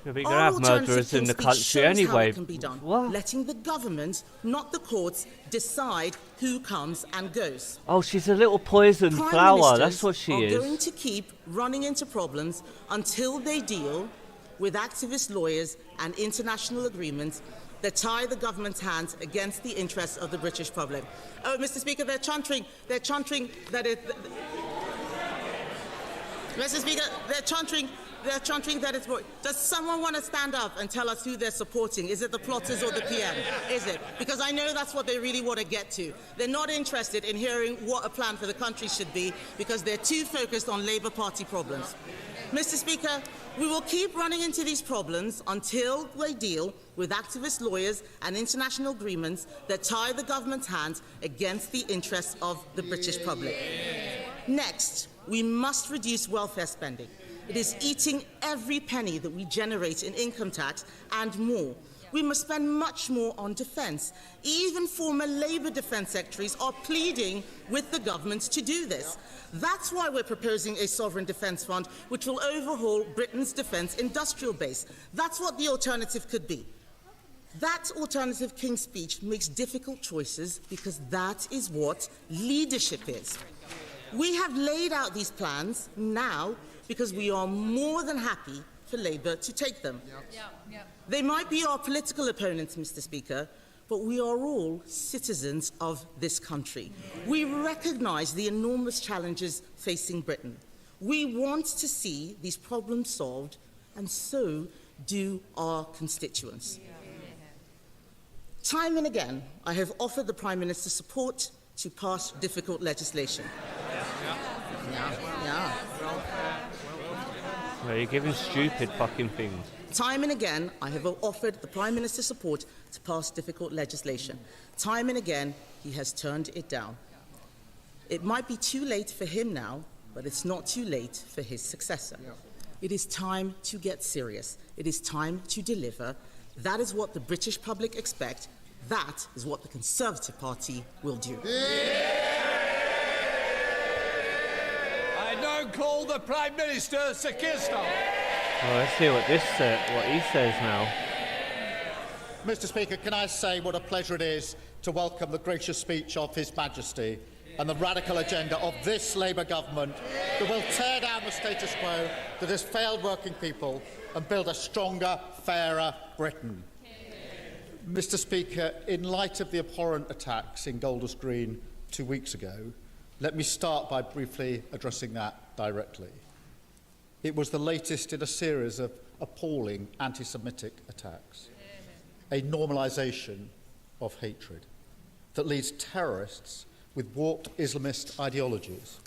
Yeah, but you're going to have murderers in the country anyway. It can be done, What? letting the government, not the courts, decide who comes and goes. Oh, she's a little poisoned Prime flower. ministers That's what she are is. going to keep running into problems until they deal with activist lawyers and international agreements that tie the government's hands against the interests of the British public. Oh, Mr. Speaker, they're chanting that it... Mr. Speaker, they're chanting that it's... Does someone want to stand up and tell us who they're supporting? Is it the plotters or the PM? Is it? Because I know that's what they really want to get to. They're not interested in hearing what a plan for the country should be because they're too focused on Labour Party problems. Mr. Speaker, we will keep running into these problems until they deal with activist lawyers and international agreements that tie the government's hands against the interests of the British public. Next, we must reduce welfare spending. It is eating every penny that we generate in income tax and more. We must spend much more on defence. Even former Labour defence secretaries are pleading with the government to do this. That's why we're proposing a sovereign defence fund which will overhaul Britain's defence industrial base. That's what the alternative could be. That alternative King's Speech makes difficult choices because that is what leadership is. We have laid out these plans now because we are more than happy for Labour to take them. They might be our political opponents, Mr. Speaker, but we are all citizens of this country. We recognise the enormous challenges facing Britain. We want to see these problems solved, and so do our constituents. Time and again, I have offered the Prime Minister support to pass difficult legislation. Well, you're giving stupid fucking things. Time and again, I have offered the Prime Minister support to pass difficult legislation. Time and again, he has turned it down. It might be too late for him now, but it's not too late for his successor. It is time to get serious. It is time to deliver. That is what the British public expect. That is what the Conservative Party will do. I now call the Prime Minister, Sir Keir Starmer. Well, let's see what he says now. Mr. Speaker, can I say what a pleasure it is to welcome the gracious speech of His Majesty and the radical agenda of this Labour government that will tear down the status quo that has failed working people and build a stronger, fairer Britain. Mr. Speaker, in light of the abhorrent attacks in Golders Green 2 weeks ago, let me start by briefly addressing that directly. It was the latest in a series of appalling anti-Semitic attacks, a normalisation of hatred that leads terrorists with warped Islamist ideologies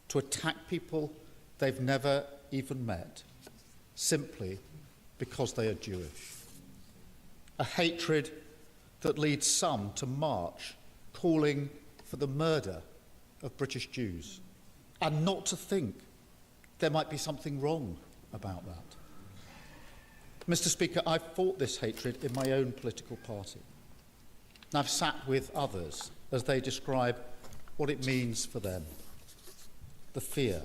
to attack people they've never even met, simply because they are Jewish. A hatred that leads some to march calling for the murder of British Jews, and not to think there might be something wrong about that. Mr. Speaker, I've fought this hatred in my own political party. And I've sat with others as they describe what it means for them. The fear,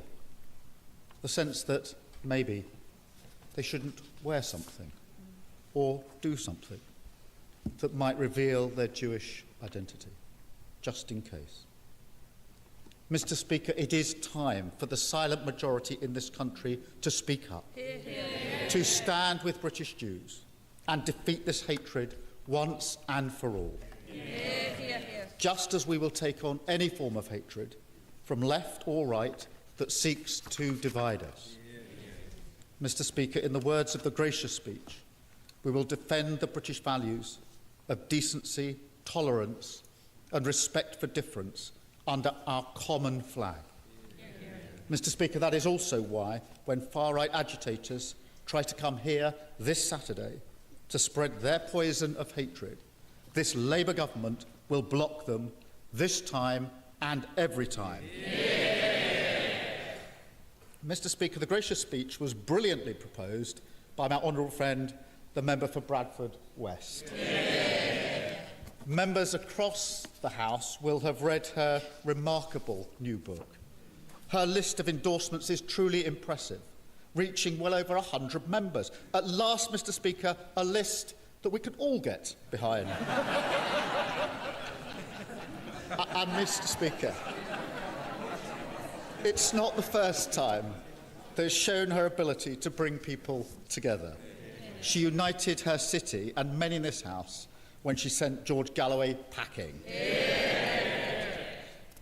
the sense that maybe they shouldn't wear something or do something that might reveal their Jewish identity, just in case. Mr. Speaker, it is time for the silent majority in this country to speak up, to stand with British Jews and defeat this hatred once and for all. Just as we will take on any form of hatred, from left or right, that seeks to divide us. Mr. Speaker, in the words of the gracious speech, we will defend the British values of decency, tolerance and respect for difference under our common flag. Mr. Speaker, that is also why, when far-right agitators try to come here this Saturday to spread their poison of hatred, this Labour government will block them this time and every time. Mr. Speaker, the gracious speech was brilliantly proposed by my honourable friend, the member for Bradford West. Members across the House will have read her remarkable new book. Her list of endorsements is truly impressive, reaching well over 100 members. At last, Mr. Speaker, a list that we can all get behind. And Mr. Speaker, it's not the first time that has shown her ability to bring people together. She united her city and many in this House when she sent George Galloway packing.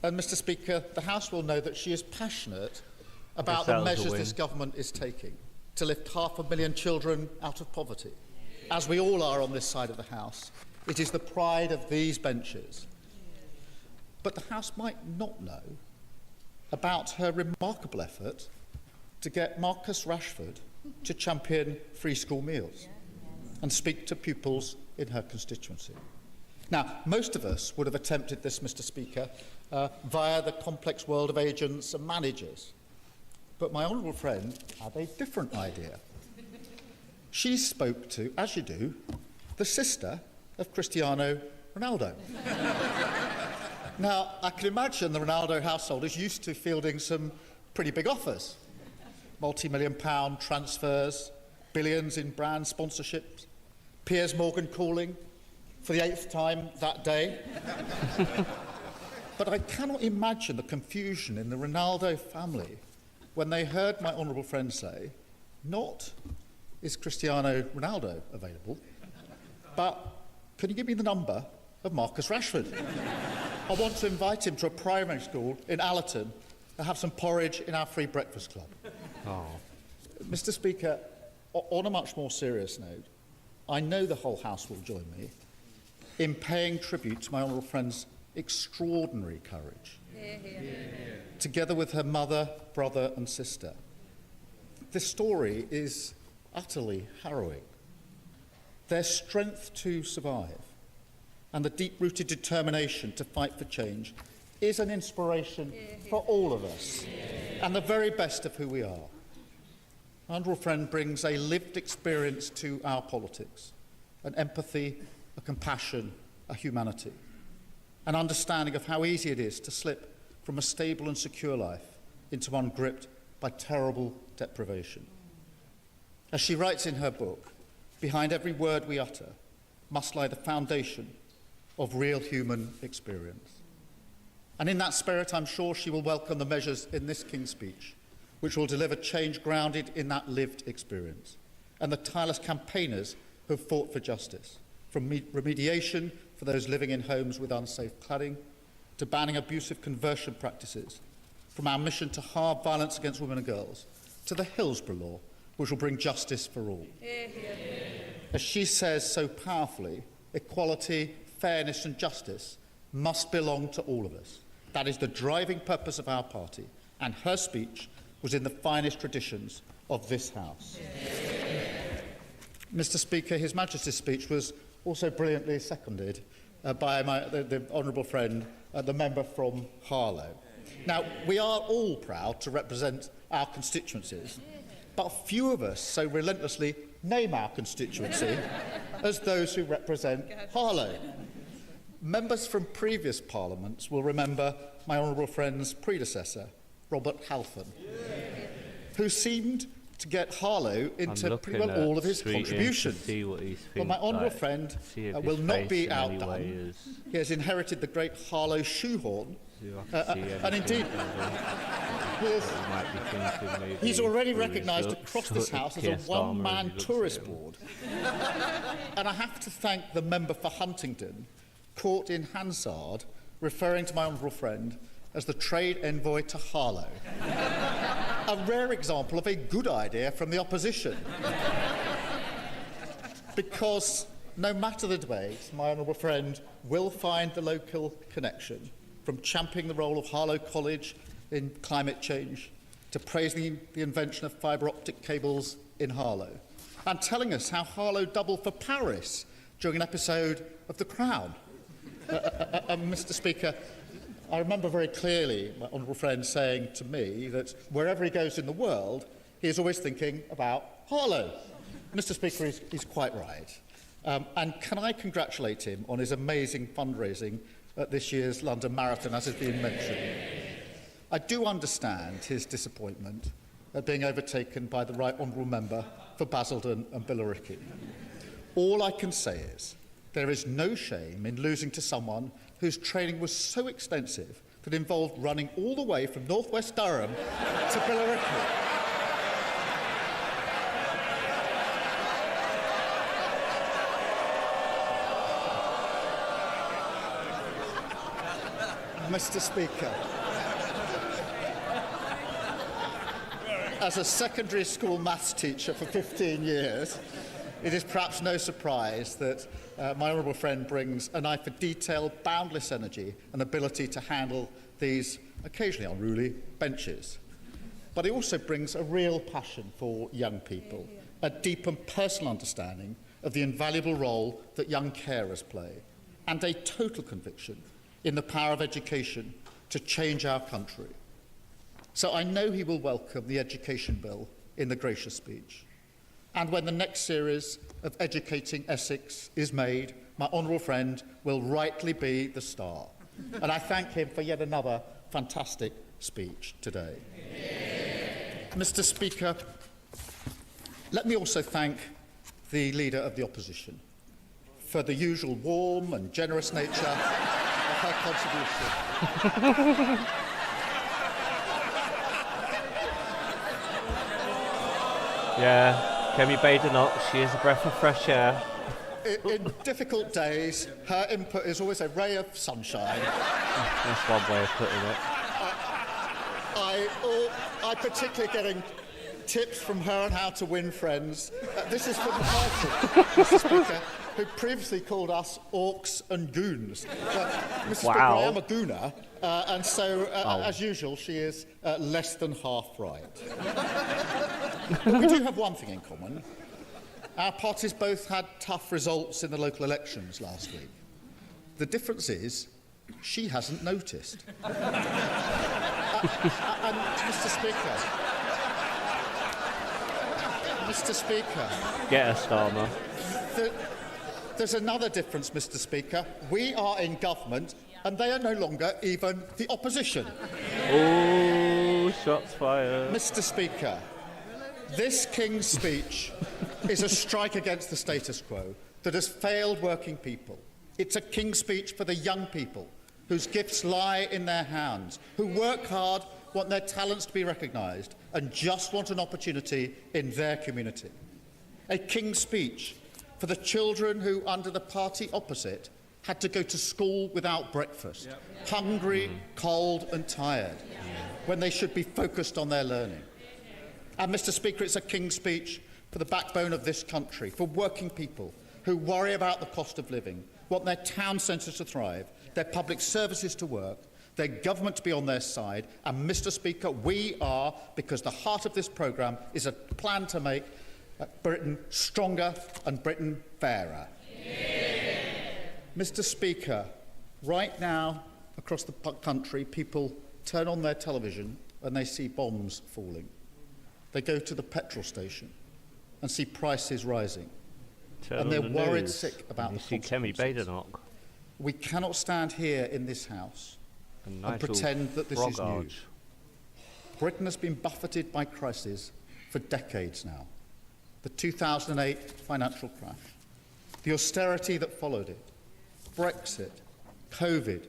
And, Mr. Speaker, the House will know that she is passionate about the measures this government is taking to lift 500,000 children out of poverty. As we all are on this side of the House, it is the pride of these benches. But the House might not know about her remarkable effort to get Marcus Rashford to champion free school meals and speak to pupils in her constituency. Now, most of us would have attempted this, Mr. Speaker, via the complex world of agents and managers. But my honourable friend had a different idea. She spoke to, as you do, the sister of Cristiano Ronaldo. Now, I can imagine the Ronaldo household is used to fielding some pretty big offers. Multi-million-pound transfers, billions in brand sponsorships, Piers Morgan calling for the 8th time that day. But I cannot imagine the confusion in the Ronaldo family when they heard my honourable friend say, not is Cristiano Ronaldo available, but can you give me the number of Marcus Rashford? I want to invite him to a primary school in Allerton and have some porridge in our free breakfast club. Oh. Mr. Speaker, on a much more serious note, I know the whole House will join me in paying tribute to my honourable friend's extraordinary courage, together with her mother, brother and sister. This story is utterly harrowing. Their strength to survive and the deep-rooted determination to fight for change is an inspiration for all of us and the very best of who we are. My honourable friend brings a lived experience to our politics, an empathy, a compassion a humanity, an understanding of how easy it is to slip from a stable and secure life into one gripped by terrible deprivation. As she writes in her book, behind every word we utter must lie the foundation of real human experience. And in that spirit, I'm sure she will welcome the measures in this King's Speech, which will deliver change grounded in that lived experience, and the tireless campaigners who have fought for justice, from remediation for those living in homes with unsafe cladding, to banning abusive conversion practices, from our mission to halve violence against women and girls, to the Hillsborough Law, which will bring justice for all. As she says so powerfully, equality, fairness and justice must belong to all of us. That is the driving purpose of our party, and her speech was in the finest traditions of this House. Mr. Speaker, His Majesty's speech was also brilliantly seconded by the honourable friend, the member from Harlow. Now, we are all proud to represent our constituencies, but few of us so relentlessly name our constituency as those who represent Harlow. Members from previous parliaments will remember my honourable friend's predecessor, Robert Halfon, who seemed to get Harlow into pretty well all of his contributions. Well, my honourable friend will not be outdone. He has inherited the great Harlow shoehorn, and indeed, he's already recognised across this House as a one-man tourist board. And I have to thank the member for Huntingdon, caught in Hansard, referring to my honourable friend as the trade envoy to Harlow. A rare example of a good idea from the opposition. Because no matter the debate, my honourable friend will find the local connection, from championing the role of Harlow College in climate change to praising the invention of fibre optic cables in Harlow, and telling us how Harlow doubled for Paris during an episode of The Crown. Mr. Speaker, I remember very clearly my honourable friend saying to me that wherever he goes in the world, he is always thinking about Harlow. Mr. Speaker, he's quite right. And can I congratulate him on his amazing fundraising at this year's London Marathon, as has been mentioned. I do understand his disappointment at being overtaken by the right honourable member for Basildon and Billericay. All I can say is there is no shame in losing to someone whose training was so extensive that involved running all the way from northwest Durham to Billericay. Mr. Speaker, as a secondary school maths teacher for 15 years, it is perhaps no surprise that my honourable friend brings an eye for detail, boundless energy and ability to handle these occasionally unruly benches. But he also brings a real passion for young people, a deep and personal understanding of the invaluable role that young carers play, and a total conviction in the power of education to change our country. So I know he will welcome the education bill in the gracious speech. And when the next series of Educating Essex is made, my honourable friend will rightly be the star. And I thank him for yet another fantastic speech today. Mr. Speaker, let me also thank the Leader of the Opposition for the usual warm and generous nature of her contribution. Yeah. Kemi Badenoch, she is a breath of fresh air. In difficult days, her input is always a ray of sunshine. That's one way of putting it. I particularly getting tips from her on how to win friends. This is from the party, Mr. Speaker, who previously called us orcs and goons. Mr. Speaker, I am a gooner, and so, as usual, she is less than half right. But we do have one thing in common. Our parties both had tough results in the local elections last week. The difference is, she hasn't noticed. And Mr. Speaker, get her, Starmer. there's another difference, Mr. Speaker. We are in government and they are no longer even the opposition. Oh, shots fired. Mr. Speaker, this King's Speech is a strike against the status quo that has failed working people. It's a King's Speech for the young people whose gifts lie in their hands, who work hard, want their talents to be recognised, and just want an opportunity in their community. A King's Speech for the children who, under the party opposite, had to go to school without breakfast, hungry, cold and tired, when they should be focused on their learning. And, Mr. Speaker, it's a King's Speech for the backbone of this country, for working people who worry about the cost of living, want their town centres to thrive, their public services to work, their government to be on their side. And, Mr. Speaker, we are, because the heart of this programme is a plan to make Britain stronger and Britain fairer. Yeah. Mr. Speaker, right now across the country, people turn on their television and they see bombs falling. They go to the petrol station and see prices rising. And they're worried sick about the consequences. Badenoch. We cannot stand here in this House and pretend that this is new. Britain has been buffeted by crises for decades now. The 2008 financial crash, the austerity that followed it, Brexit, COVID,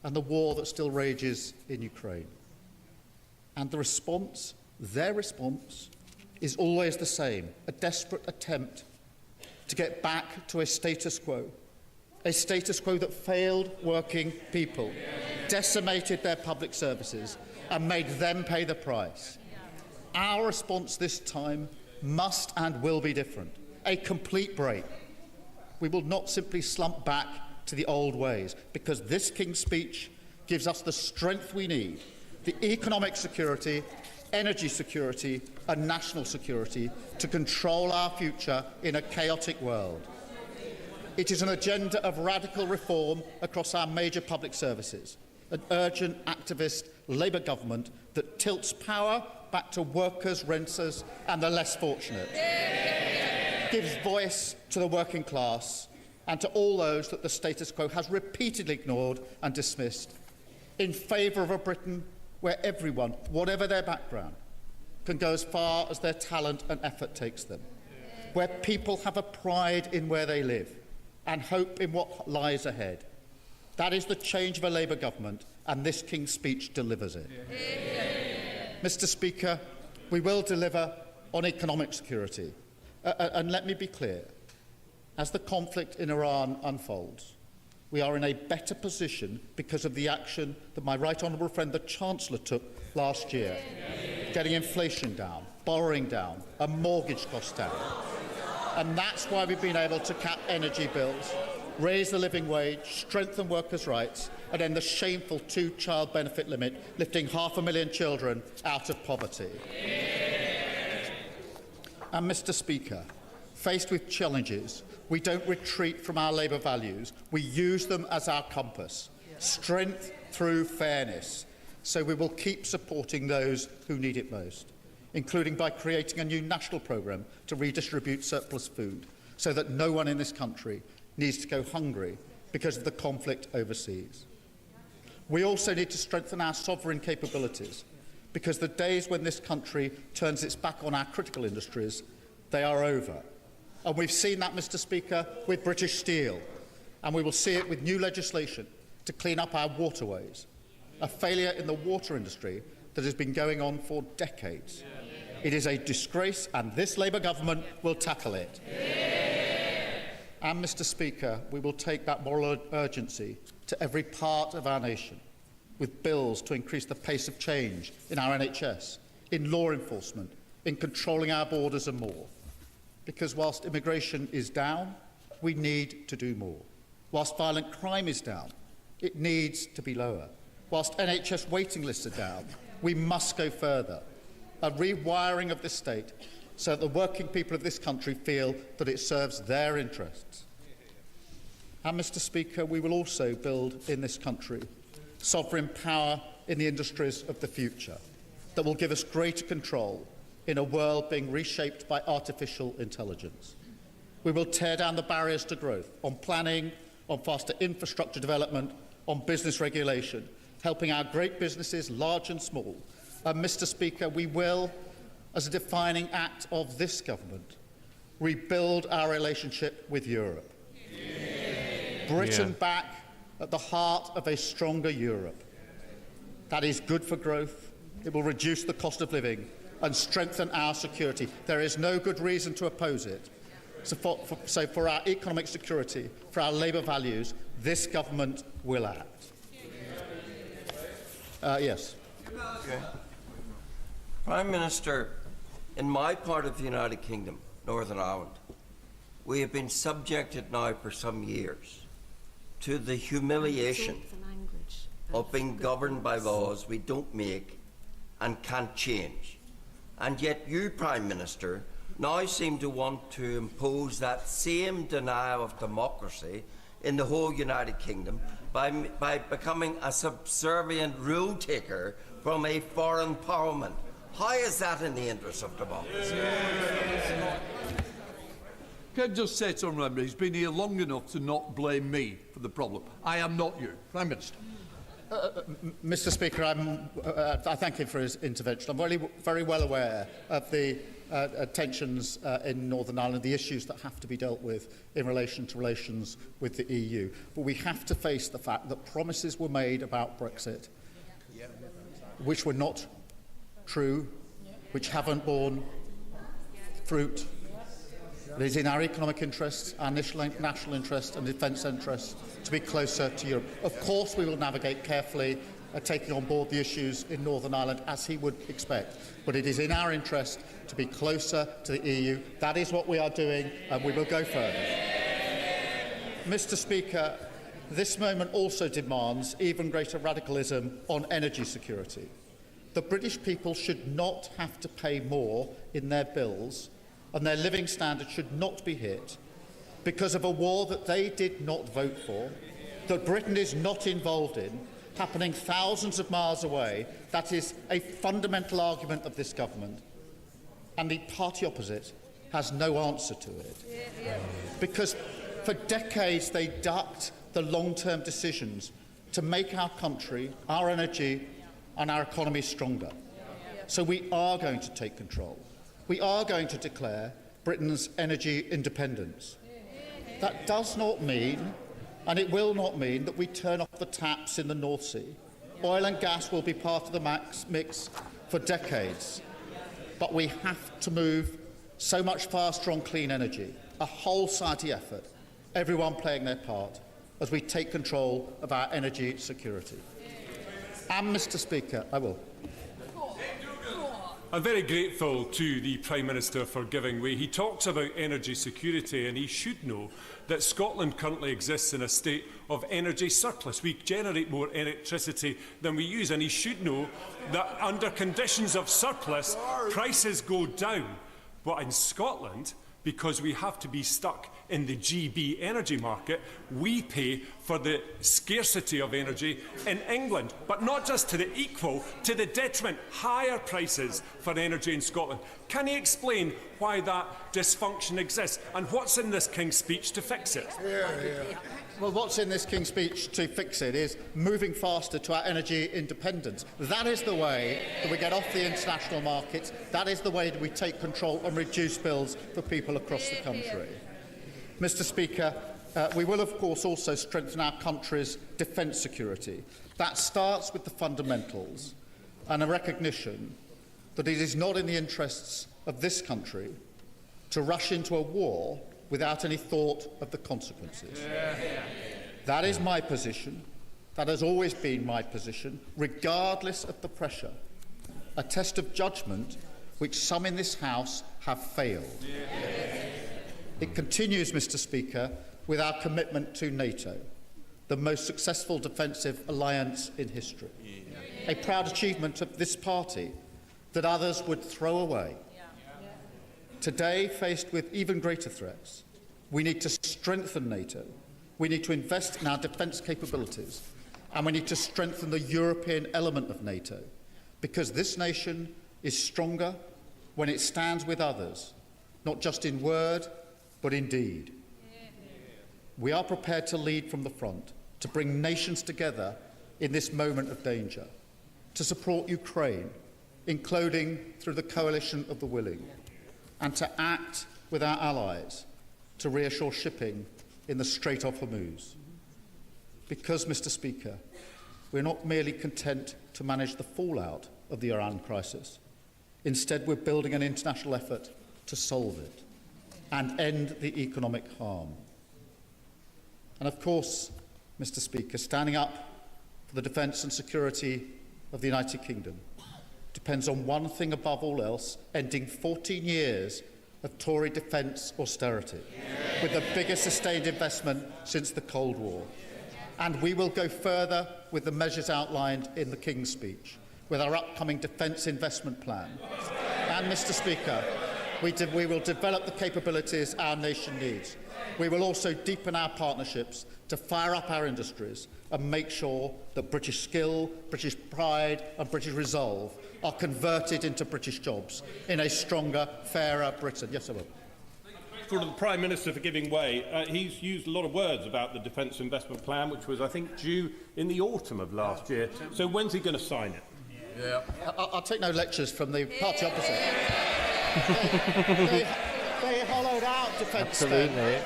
and the war that still rages in Ukraine. And the response, their response, is always the same: a desperate attempt to get back to a status quo that failed working people, decimated their public services, and made them pay the price. Our response this time must and will be different. A complete break. We will not simply slump back to the old ways, because this King's Speech gives us the strength we need, the economic security, energy security and national security to control our future in a chaotic world. It is an agenda of radical reform across our major public services, an urgent activist Labour government that tilts power back to workers, renters and the less fortunate, gives voice to the working class and to all those that the status quo has repeatedly ignored and dismissed, in favour of a Britain where everyone, whatever their background, can go as far as their talent and effort takes them, where people have a pride in where they live and hope in what lies ahead. That is the change of a Labour government, and this King's Speech delivers it. Mr. Speaker, we will deliver on economic security. And let me be clear, as the conflict in Iran unfolds, we are in a better position because of the action that my right honourable friend, the Chancellor, took last year, getting inflation down, borrowing down, and mortgage costs down. And that's why we've been able to cap energy bills, raise the living wage, strengthen workers' rights, and end the shameful two-child benefit limit, lifting 500,000 children out of poverty. And, Mr. Speaker, faced with challenges, we don't retreat from our Labour values. We use them as our compass. Strength through fairness. So we will keep supporting those who need it most, including by creating a new national programme to redistribute surplus food, so that no one in this country needs to go hungry because of the conflict overseas. We also need to strengthen our sovereign capabilities, because the days when this country turns its back on our critical industries, they are over. And we've seen that, Mr. Speaker, with British Steel, and we will see it with new legislation to clean up our waterways, a failure in the water industry that has been going on for decades. It is a disgrace, and this Labour government will tackle it. And, Mr. Speaker, we will take that moral urgency to every part of our nation, with bills to increase the pace of change in our NHS, in law enforcement, in controlling our borders and more. Because whilst immigration is down, we need to do more. Whilst violent crime is down, it needs to be lower. Whilst NHS waiting lists are down, we must go further. A rewiring of the state so that the working people of this country feel that it serves their interests. And, Mr. Speaker, we will also build in this country sovereign power in the industries of the future that will give us greater control in a world being reshaped by artificial intelligence. We will tear down the barriers to growth on planning, on faster infrastructure development, on business regulation, helping our great businesses, large and small. And, Mr. Speaker, we will, as a defining act of this government, rebuild our relationship with Europe. Britain back at the heart of a stronger Europe. That is good for growth. It will reduce the cost of living and strengthen our security. There is no good reason to oppose it. So for our economic security, for our Labour values, this government will act. Yes. Okay. Prime Minister, in my part of the United Kingdom, Northern Ireland, we have been subjected now for some years to the humiliation of being governed by laws we don't make and can't change. And yet you, Prime Minister, now seem to want to impose that same denial of democracy in the whole United Kingdom by becoming a subservient rule taker from a foreign parliament. How is that in the interest of democracy? Can I just say to him, he's been here long enough to not blame me for the problem. I am not you. Prime Minister. Mr. Speaker, I thank him for his intervention. I'm very well aware of the tensions in Northern Ireland, the issues that have to be dealt with in relation to relations with the EU. But we have to face the fact that promises were made about Brexit, which were not true, which haven't borne fruit. It is in our economic interests, our national interest and defence interests to be closer to Europe. Of course we will navigate carefully, taking on board the issues in Northern Ireland, as he would expect. But it is in our interest to be closer to the EU. That is what we are doing, and we will go further. Mr. Speaker, this moment also demands even greater radicalism on energy security. The British people should not have to pay more in their bills, and their living standards should not be hit because of a war that they did not vote for, that Britain is not involved in, happening thousands of miles away. That is a fundamental argument of this government, and the party opposite has no answer to it. Because for decades they ducked the long-term decisions to make our country, our energy and our economy stronger. So we are going to take control. We are going to declare Britain's energy independence. That does not mean, and it will not mean, that we turn off the taps in the North Sea. Oil and gas will be part of the mix for decades. But we have to move so much faster on clean energy, a whole society effort, everyone playing their part, as we take control of our energy security. And, Mr. Speaker, I will. I'm very grateful to the Prime Minister for giving way. He talks about energy security, and he should know that Scotland currently exists in a state of energy surplus. We generate more electricity than we use, and he should know that under conditions of surplus, prices go down. But in Scotland, because we have to be stuck in the GB energy market, we pay for the scarcity of energy in England, but not just to the equal, to the detriment, higher prices for energy in Scotland. Can he explain why that dysfunction exists and what's in this King's speech to fix it? Well, what's in this King's speech to fix it is moving faster to our energy independence. That is the way that we get off the international markets. That is the way that we take control and reduce bills for people across the country. Mr. Speaker, we will, of course, also strengthen our country's defence security. That starts with the fundamentals and a recognition that it is not in the interests of this country to rush into a war without any thought of the consequences. That is my position. That has always been my position, regardless of the pressure. A test of judgment which some in this House have failed. It continues, Mr. Speaker, with our commitment to NATO, the most successful defensive alliance in history. A proud achievement of this party that others would throw away. Today, faced with even greater threats, we need to strengthen NATO, we need to invest in our defence capabilities, and we need to strengthen the European element of NATO, because this nation is stronger when it stands with others, not just in word, but indeed. We are prepared to lead from the front, to bring nations together in this moment of danger, to support Ukraine, including through the coalition of the willing, and to act with our allies to reassure shipping in the Strait of Hormuz. Because, Mr. Speaker, we're not merely content to manage the fallout of the Iran crisis. Instead, we're building an international effort to solve it and end the economic harm. And of course, Mr. Speaker, standing up for the defence and security of the United Kingdom depends on one thing above all else: ending 14 years of Tory defence austerity, with the biggest sustained investment since the Cold War. And we will go further with the measures outlined in the King's Speech, with our upcoming defence investment plan. And, Mr. Speaker, we will develop the capabilities our nation needs. We will also deepen our partnerships to fire up our industries and make sure that British skill, British pride and British resolve are converted into British jobs in a stronger, fairer Britain. Yes, I will. To the Prime Minister for giving way. He's used a lot of words about the Defence Investment Plan, which was, I think, due in the autumn of last year. So when's he going to sign it? Yeah. I'll take no lectures from the party opposite. They hollowed out defence spend.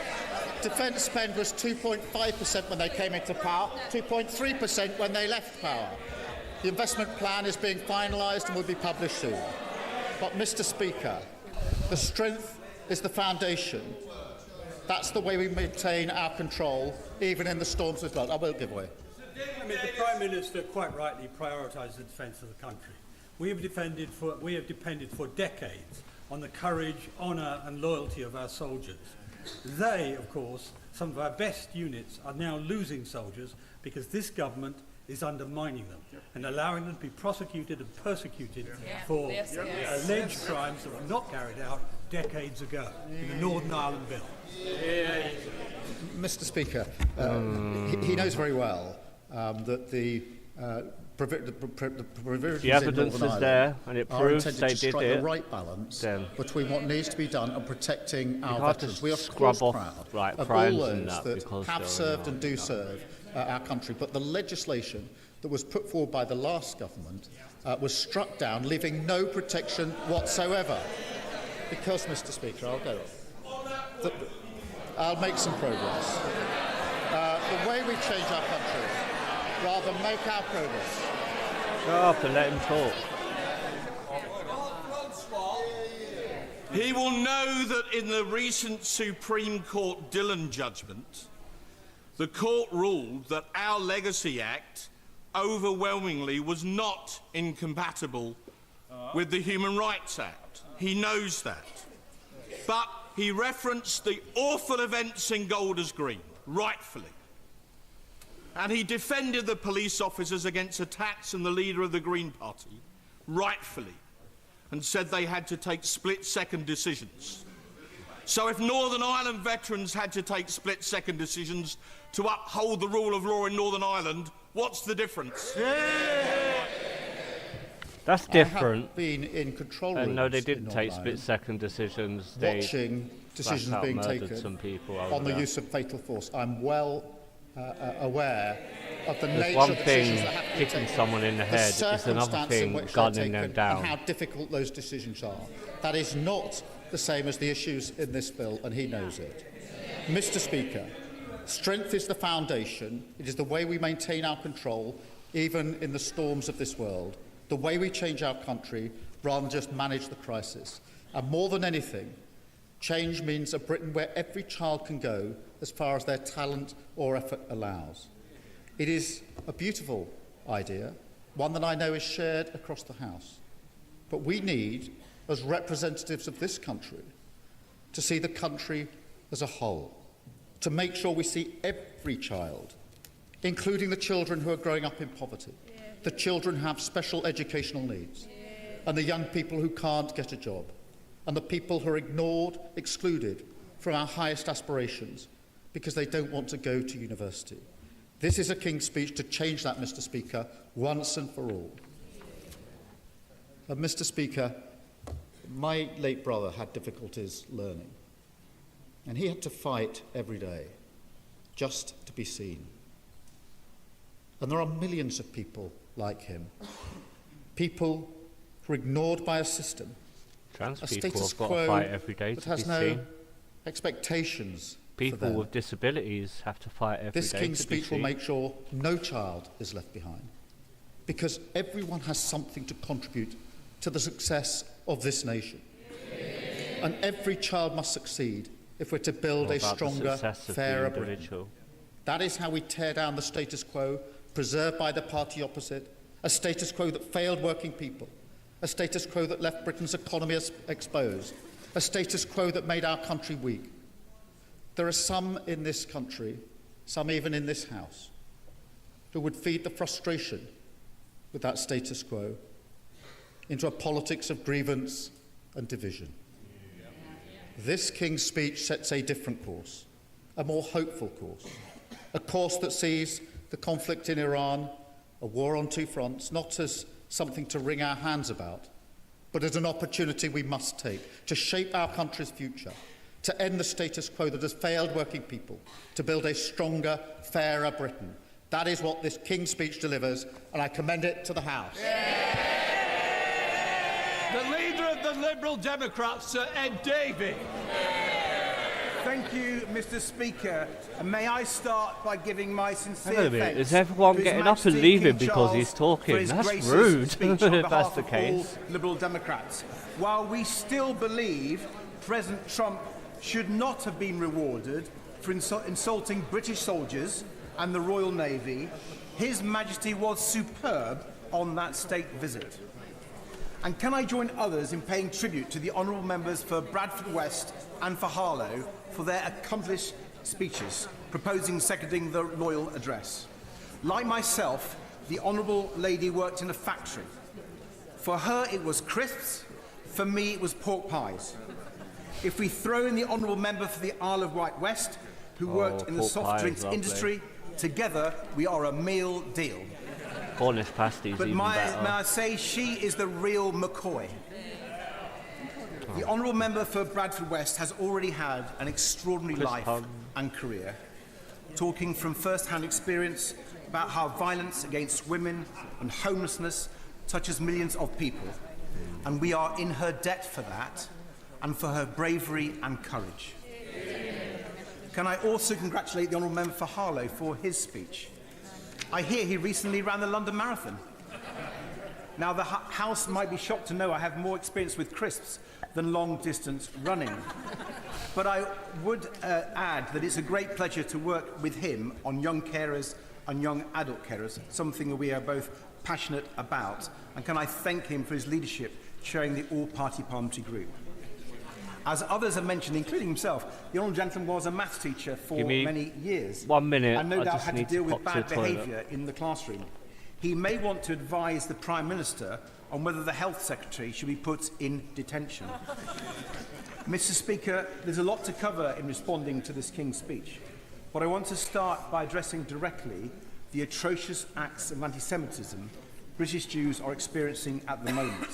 Defence spend was 2.5% when they came into power, 2.3% when they left power. The investment plan is being finalised and will be published soon. But, Mr. Speaker, the strength is the foundation. That's the way we maintain our control, even in the storms of flood. I won't give way. I mean, the Prime Minister quite rightly prioritised the defence of the country. We have depended for decades on the courage, honour and loyalty of our soldiers. They, of course, some of our best units, are now losing soldiers because this government is undermining them and allowing them to be prosecuted and persecuted for alleged crimes that were not carried out decades ago in the Northern Ireland Bill. Mr. Speaker, he knows very well that the provisions evidence in Northern is Ireland there, and it are proves intended they to did strike it. the right balance Then between what needs to be done and protecting our hard to veterans. We are scrub of course off proud of all crimes those and that that because have they're served and do serve our country. But the legislation that was put forward by the last government was struck down, leaving no protection whatsoever. Because, Mr. Speaker, I'll make some progress. The way we change our country, rather than make our progress. Go up and let him talk. He will know that in the recent Supreme Court Dillon judgment, the court ruled that our Legacy Act overwhelmingly was not incompatible with the Human Rights Act. He knows that. But he referenced the awful events in Golders Green, rightfully. And he defended the police officers against attacks on the leader of the Green Party, rightfully, and said they had to take split-second decisions. So if Northern Ireland veterans had to take split-second decisions to uphold the rule of law in Northern Ireland, what's the difference? That's different. I have been in control and rooms no, they didn't in take Northern split-second decisions. watching decisions flat out being murdered taken some people on the use of fatal force. I'm well aware of the There's nature one of the thing decisions that have to be kicking taken, someone in the head, it's another circumstance in thing which they're gunning them taken, down. and how difficult those decisions are. That is not the same as the issues in this bill, and he knows it. Mr. Speaker, strength is the foundation. It is the way we maintain our control, even in the storms of this world, the way we change our country rather than just manage the crisis. And more than anything, change means a Britain where every child can go as far as their talent or effort allows. It is a beautiful idea, one that I know is shared across the House. But we need, as representatives of this country, to see the country as a whole, to make sure we see every child, including the children who are growing up in poverty, the children who have special educational needs, and the young people who can't get a job, and the people who are ignored, excluded from our highest aspirations because they don't want to go to university. This is a King's Speech to change that, Mr. Speaker, once and for all. Mr. Speaker, my late brother had difficulties learning. And he had to fight every day just to be seen. And there are millions of people like him. People who are ignored by a system. Trans a people status have got quo to fight every day that to has be no seen. expectations for People them. with disabilities have to fight every day This King's to be speech will seen. make sure no child is left behind, because everyone has something to contribute to the success of this nation. And every child must succeed if we're to build What a about the stronger, success of the fairer Britain. individual? That is how we tear down the status quo preserved by the party opposite, a status quo that failed working people, a status quo that left Britain's economy exposed, a status quo that made our country weak. There are some in this country, some even in this House, who would feed the frustration with that status quo into a politics of grievance and division. This King's speech sets a different course, a more hopeful course, a course that sees the conflict in Iran, a war on two fronts, not as something to wring our hands about, but as an opportunity we must take to shape our country's future, to end the status quo that has failed working people, to build a stronger, fairer Britain. That is what this King's speech delivers, and I commend it to the House. The leader of the Liberal Democrats, Sir Ed Davey. Thank you, Mr. Speaker. And may I start by giving my sincere Hang on a minute, thanks is everyone to His getting up and Majesty leaving King because Charles he's talking? for his That's gracious rude, speech on if that's behalf the of case. all Liberal Democrats. While we still believe President Trump should not have been rewarded for insulting British soldiers and the Royal Navy, His Majesty was superb on that state visit. And can I join others in paying tribute to the honourable members for Bradford West and for Harlow for their accomplished speeches, proposing and seconding the Royal Address. Like myself, the honourable lady worked in a factory. For her it was crisps, for me it was pork pies. If we throw in the honourable member for the Isle of Wight West, who worked in the pork soft pie is drinks lovely. industry, together we are a meal deal. Cornish pasties But even may better. I say, she is the real McCoy. The honourable member for Bradford West has already had an extraordinary Chris life Hunt. and career, talking from first-hand experience about how violence against women and homelessness touches millions of people. And we are in her debt for that and for her bravery and courage. Can I also congratulate the honourable member for Harlow for his speech? I hear he recently ran the London Marathon. Now, the House might be shocked to know I have more experience with crisps than long-distance running. But I would add that it's a great pleasure to work with him on young carers and young adult carers, something we are both passionate about. And can I thank him for his leadership chairing the all-party parliamentary group. As others have mentioned, including himself, the honourable gentleman was a maths teacher for Give me many years. 1 minute, And no I doubt just had to need to deal with pop to bad the toilet. behaviour in the classroom. He may want to advise the Prime Minister on whether the Health Secretary should be put in detention. Mr. Speaker, there's a lot to cover in responding to this King's speech, but I want to start by addressing directly the atrocious acts of anti-Semitism British Jews are experiencing at the moment,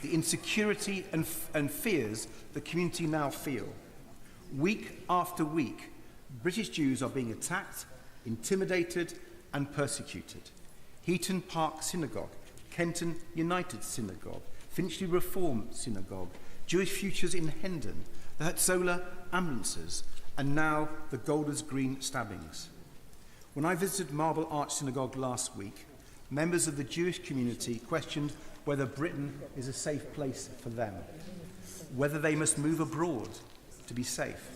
the insecurity and fears the community now feel. Week after week, British Jews are being attacked, intimidated and persecuted. Heaton Park Synagogue, Kenton United Synagogue, Finchley Reform Synagogue, Jewish Futures in Hendon, the Hatzola ambulances, and now the Golders Green stabbings. When I visited Marble Arch Synagogue last week, members of the Jewish community questioned whether Britain is a safe place for them, whether they must move abroad to be safe.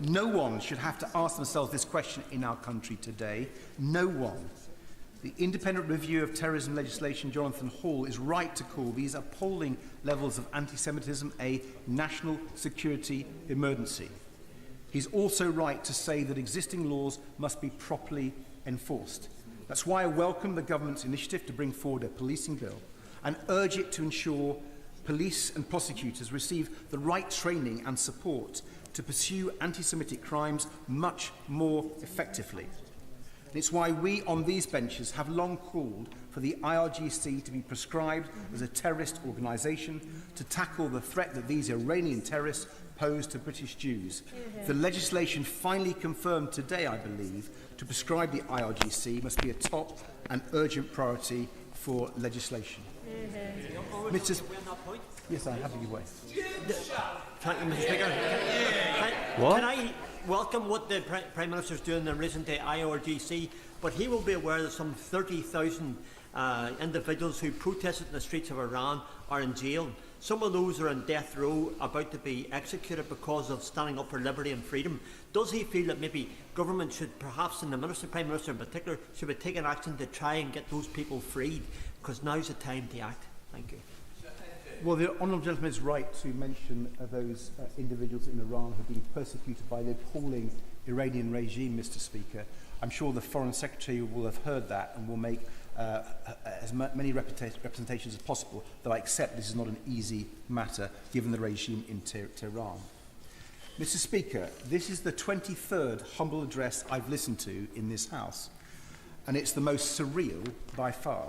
No one should have to ask themselves this question in our country today. No one. The independent review of terrorism legislation, Jonathan Hall, is right to call these appalling levels of anti-Semitism a national security emergency. He's also right to say that existing laws must be properly enforced. That's why I welcome the government's initiative to bring forward a policing bill and urge it to ensure police and prosecutors receive the right training and support to pursue anti-Semitic crimes much more effectively. And it's why we on these benches have long called for the IRGC to be prescribed as a terrorist organisation to tackle the threat that these Iranian terrorists posed to British Jews. The legislation finally confirmed today, I believe, to prescribe the IRGC must be a top and urgent priority for legislation. Mr. Yes, I have your way. Thank you, Mr. Speaker. What? Can I welcome what the Prime Minister's doing in relation to IRGC, but he will be aware that some 30,000 individuals who protested in the streets of Iran are in jail. Some of those are on death row, about to be executed because of standing up for liberty and freedom. Does he feel that maybe government should, perhaps, and the Prime Minister in particular, should be taking action to try and get those people freed? Because now's the time to act. Thank you. Well, the honourable gentleman is right to mention those individuals in Iran who have been persecuted by the appalling Iranian regime, Mr. Speaker. I'm sure the Foreign Secretary will have heard that and will make as many representations as possible, though I accept this is not an easy matter given the regime in Tehran. Mr. Speaker, this is the 23rd humble address I've listened to in this House, and it's the most surreal by far.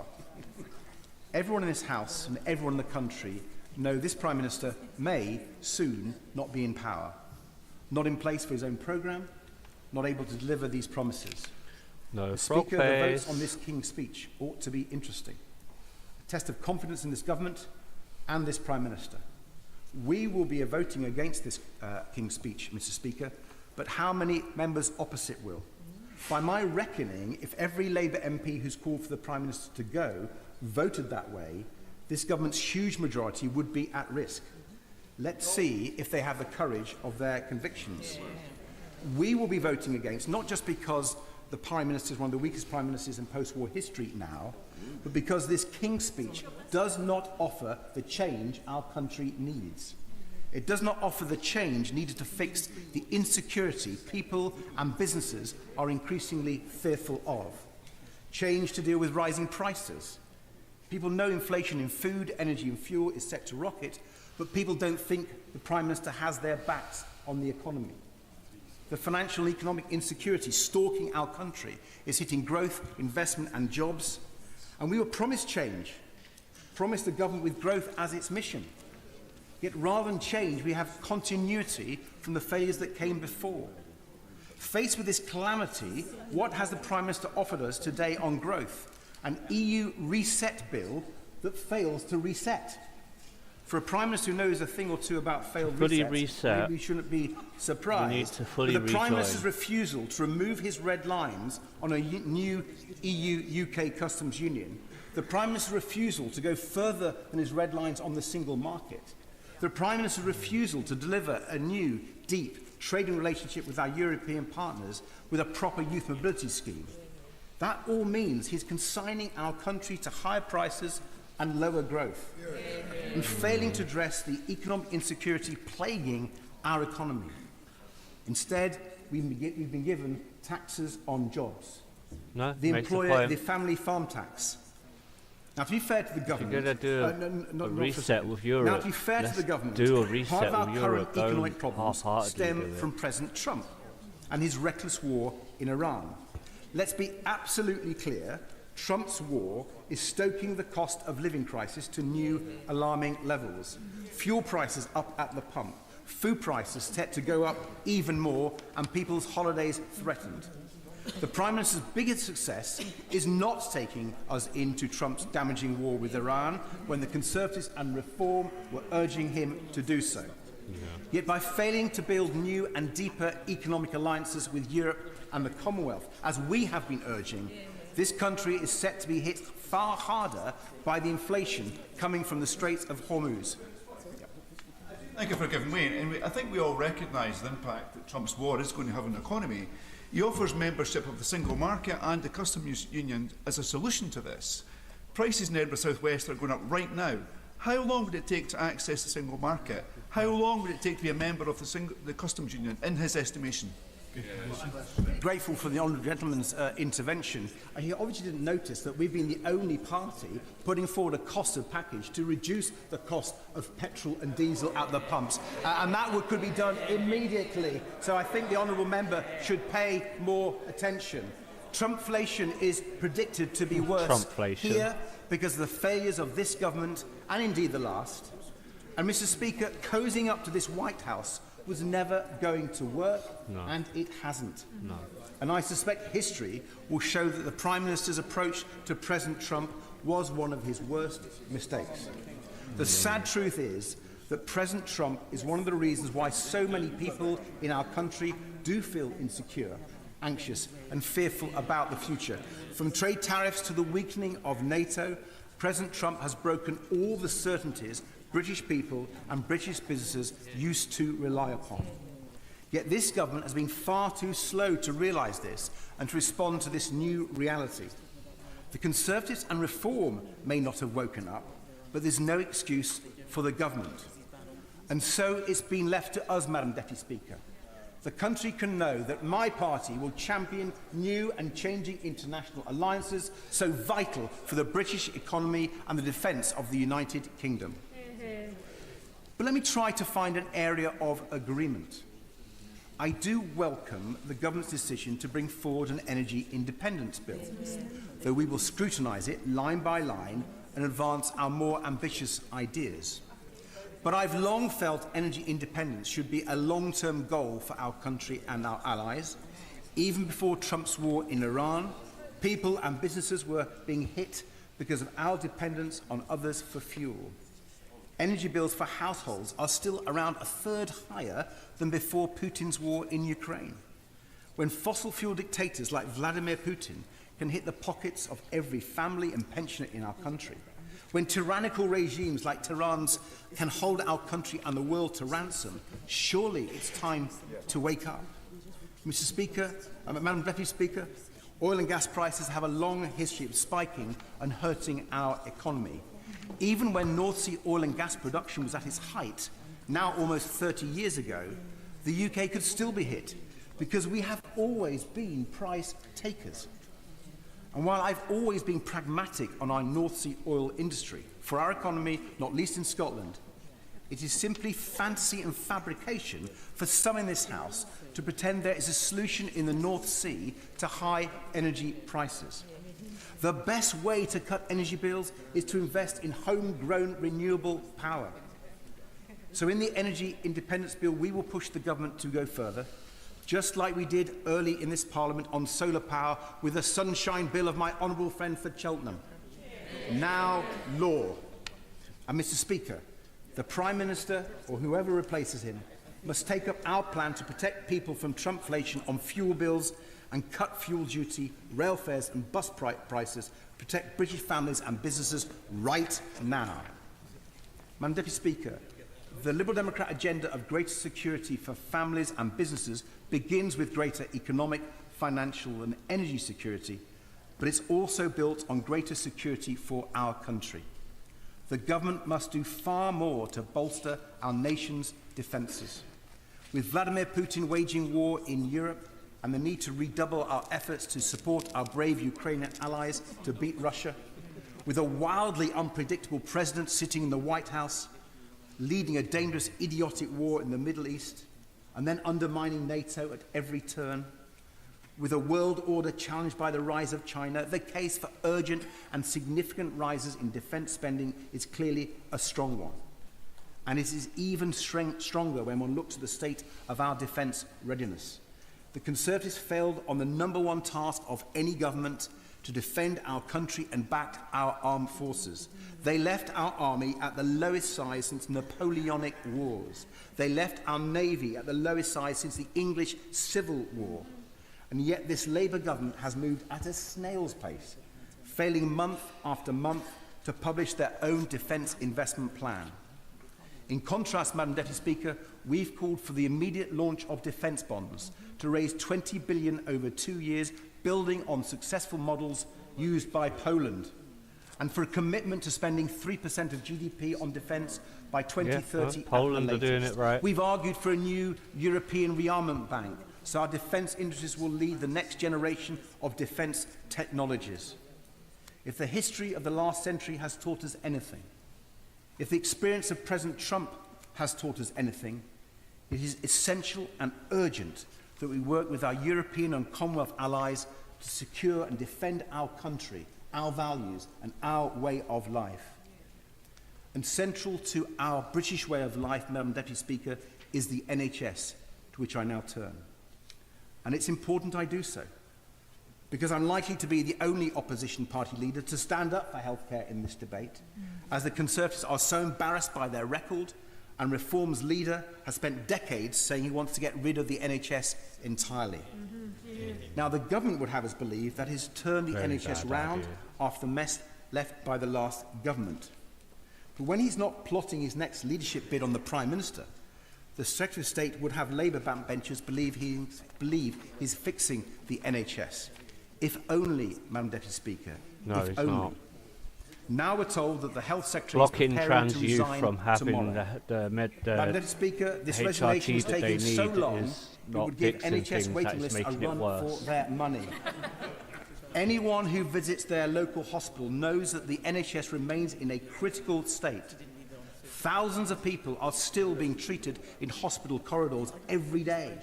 Everyone in this House and everyone in the country know this Prime Minister may soon not be in power, not in place for his own programme, not able to deliver these promises. No, Speaker, the votes on this King's speech ought to be interesting. A test of confidence in this government and this Prime Minister. We will be voting against this King's speech, Mr. Speaker, but how many members opposite will? By my reckoning, if every Labour MP who's called for the Prime Minister to go voted that way, this government's huge majority would be at risk. Let's see if they have the courage of their convictions. We will be voting against, not just because the Prime Minister is one of the weakest Prime Ministers in post-war history now, but because this King's speech does not offer the change our country needs. It does not offer the change needed to fix the insecurity people and businesses are increasingly fearful of. Change to deal with rising prices. People know inflation in food, energy and fuel is set to rocket, but people don't think the Prime Minister has their backs on the economy. The financial and economic insecurity stalking our country is hitting growth, investment and jobs. And we were promised change, promised a government with growth as its mission. Yet rather than change, we have continuity from the failures that came before. Faced with this calamity, what has the Prime Minister offered us today on growth? An EU reset bill that fails to reset. For a Prime Minister who knows a thing or two about failed resets, maybe we shouldn't be surprised. We need to fully but the Prime rejoin. Minister's refusal to remove his red lines on a new EU-UK customs union, the Prime Minister's refusal to go further than his red lines on the single market, the Prime Minister's refusal to deliver a new, deep trading relationship with our European partners with a proper youth mobility scheme. That all means he's consigning our country to higher prices and lower growth, and failing to address the economic insecurity plaguing our economy. Instead, we've been given taxes on jobs. No, the makes the employer, point. the family farm tax. Now, to be fair to the government, You're going to do a reset with Europe. Now, to be fair to the government, do a reset part of our with current Europe. economic problems half-heartedly stem do it. from President Trump and his reckless war in Iran. Let's be absolutely clear. Trump's war is stoking the cost of living crisis to new alarming levels. Fuel prices up at the pump, food prices set to go up even more, and people's holidays threatened. The Prime Minister's biggest success is not taking us into Trump's damaging war with Iran when the Conservatives and Reform were urging him to do so. Yet by failing to build new and deeper economic alliances with Europe and the Commonwealth, as we have been urging, this country is set to be hit far harder by the inflation coming from the Straits of Hormuz. Thank you for giving way. And I think we all recognise the impact that Trump's war is going to have on the economy. He offers membership of the single market and the customs union as a solution to this. Prices in Edinburgh South West are going up right now. How long would it take to access the single market? How long would it take to be a member of the customs union, in his estimation? Grateful for the honourable gentleman's intervention. He obviously didn't notice that we've been the only party putting forward a cost-of package to reduce the cost of petrol and diesel at the pumps, and that could be done immediately. So I think the honourable member should pay more attention. Trumpflation is predicted to be worse here because of the failures of this government and indeed the last. And Mr. Speaker, cozying up to this White House was never going to work, No. and it hasn't. No. And I suspect history will show that the Prime Minister's approach to President Trump was one of his worst mistakes. The sad truth is that President Trump is one of the reasons why so many people in our country do feel insecure, anxious and fearful about the future. From trade tariffs to the weakening of NATO, President Trump has broken all the certainties British people and British businesses used to rely upon. Yet this government has been far too slow to realise this and to respond to this new reality. The Conservatives and Reform may not have woken up, but there's no excuse for the government. And so it's been left to us, Madam Deputy Speaker. The country can know that my party will champion new and changing international alliances so vital for the British economy and the defence of the United Kingdom. But let me try to find an area of agreement. I do welcome the government's decision to bring forward an energy independence bill, though we will scrutinise it line by line and advance our more ambitious ideas. But I've long felt energy independence should be a long-term goal for our country and our allies. Even before Trump's war in Iran, people and businesses were being hit because of our dependence on others for fuel. Energy bills for households are still around a third higher than before Putin's war in Ukraine. When fossil fuel dictators like Vladimir Putin can hit the pockets of every family and pensioner in our country, when tyrannical regimes like Tehran's can hold our country and the world to ransom, surely it's time to wake up. Mr. Speaker, Madam Deputy Speaker, oil and gas prices have a long history of spiking and hurting our economy. Even when North Sea oil and gas production was at its height, now almost 30 years ago, the UK could still be hit because we have always been price takers. And while I've always been pragmatic on our North Sea oil industry, for our economy, not least in Scotland, it is simply fantasy and fabrication for some in this House to pretend there is a solution in the North Sea to high energy prices. The best way to cut energy bills is to invest in homegrown renewable power. So in the Energy Independence Bill, we will push the government to go further, just like we did early in this Parliament on solar power with the Sunshine Bill of my honourable friend for Cheltenham. Now law. And Mr. Speaker, the Prime Minister, or whoever replaces him, must take up our plan to protect people from Trumpflation on fuel bills and cut fuel duty, rail fares and bus prices, protect British families and businesses right now. Madam Deputy Speaker, the Liberal Democrat agenda of greater security for families and businesses begins with greater economic, financial and energy security, but it's also built on greater security for our country. The government must do far more to bolster our nation's defences. With Vladimir Putin waging war in Europe, and the need to redouble our efforts to support our brave Ukrainian allies to beat Russia, with a wildly unpredictable president sitting in the White House, leading a dangerous, idiotic war in the Middle East, and then undermining NATO at every turn, with a world order challenged by the rise of China, the case for urgent and significant rises in defence spending is clearly a strong one. And it is even stronger when one looks at the state of our defence readiness. The Conservatives failed on the #1 task of any government to defend our country and back our armed forces. They left our army at the lowest size since Napoleonic wars. They left our navy at the lowest size since the English Civil War. And yet this Labour government has moved at a snail's pace, failing month after month to publish their own defence investment plan. In contrast, Madam Deputy Speaker, we've called for the immediate launch of defence bonds to raise $20 billion over 2 years, building on successful models used by Poland, and for a commitment to spending 3% of GDP on defence by 2030. Poland are doing it right. We've argued for a new European rearmament bank, so our defence industries will lead the next generation of defence technologies. If the history of the last century has taught us anything, if the experience of President Trump has taught us anything, it is essential and urgent that we work with our European and Commonwealth allies to secure and defend our country, our values and our way of life. And central to our British way of life, Madam Deputy Speaker, is the NHS, to which I now turn. And it's important I do so, because I'm likely to be the only opposition party leader to stand up for healthcare in this debate, as the Conservatives are so embarrassed by their record, and Reform's leader has spent decades saying he wants to get rid of the NHS entirely. Now, the government would have us believe that he's turned the Very NHS bad round idea. after the mess left by the last government. But when he's not plotting his next leadership bid on the Prime Minister, the Secretary of State would have Labour backbenchers believe he's fixing the NHS. If only, Madam Deputy Speaker. No, if it's only. not. Now we're told that the Health Secretary Blocking is preparing trans to youth resign from having tomorrow. the Madam Deputy Speaker, this HRT legislation was that they taking so need long is it not would give fixing NHS things, waiting that is lists a making it run worse. for their money. Anyone who visits their local hospital knows that the NHS remains in a critical state. Thousands of people are still being treated in hospital corridors every day.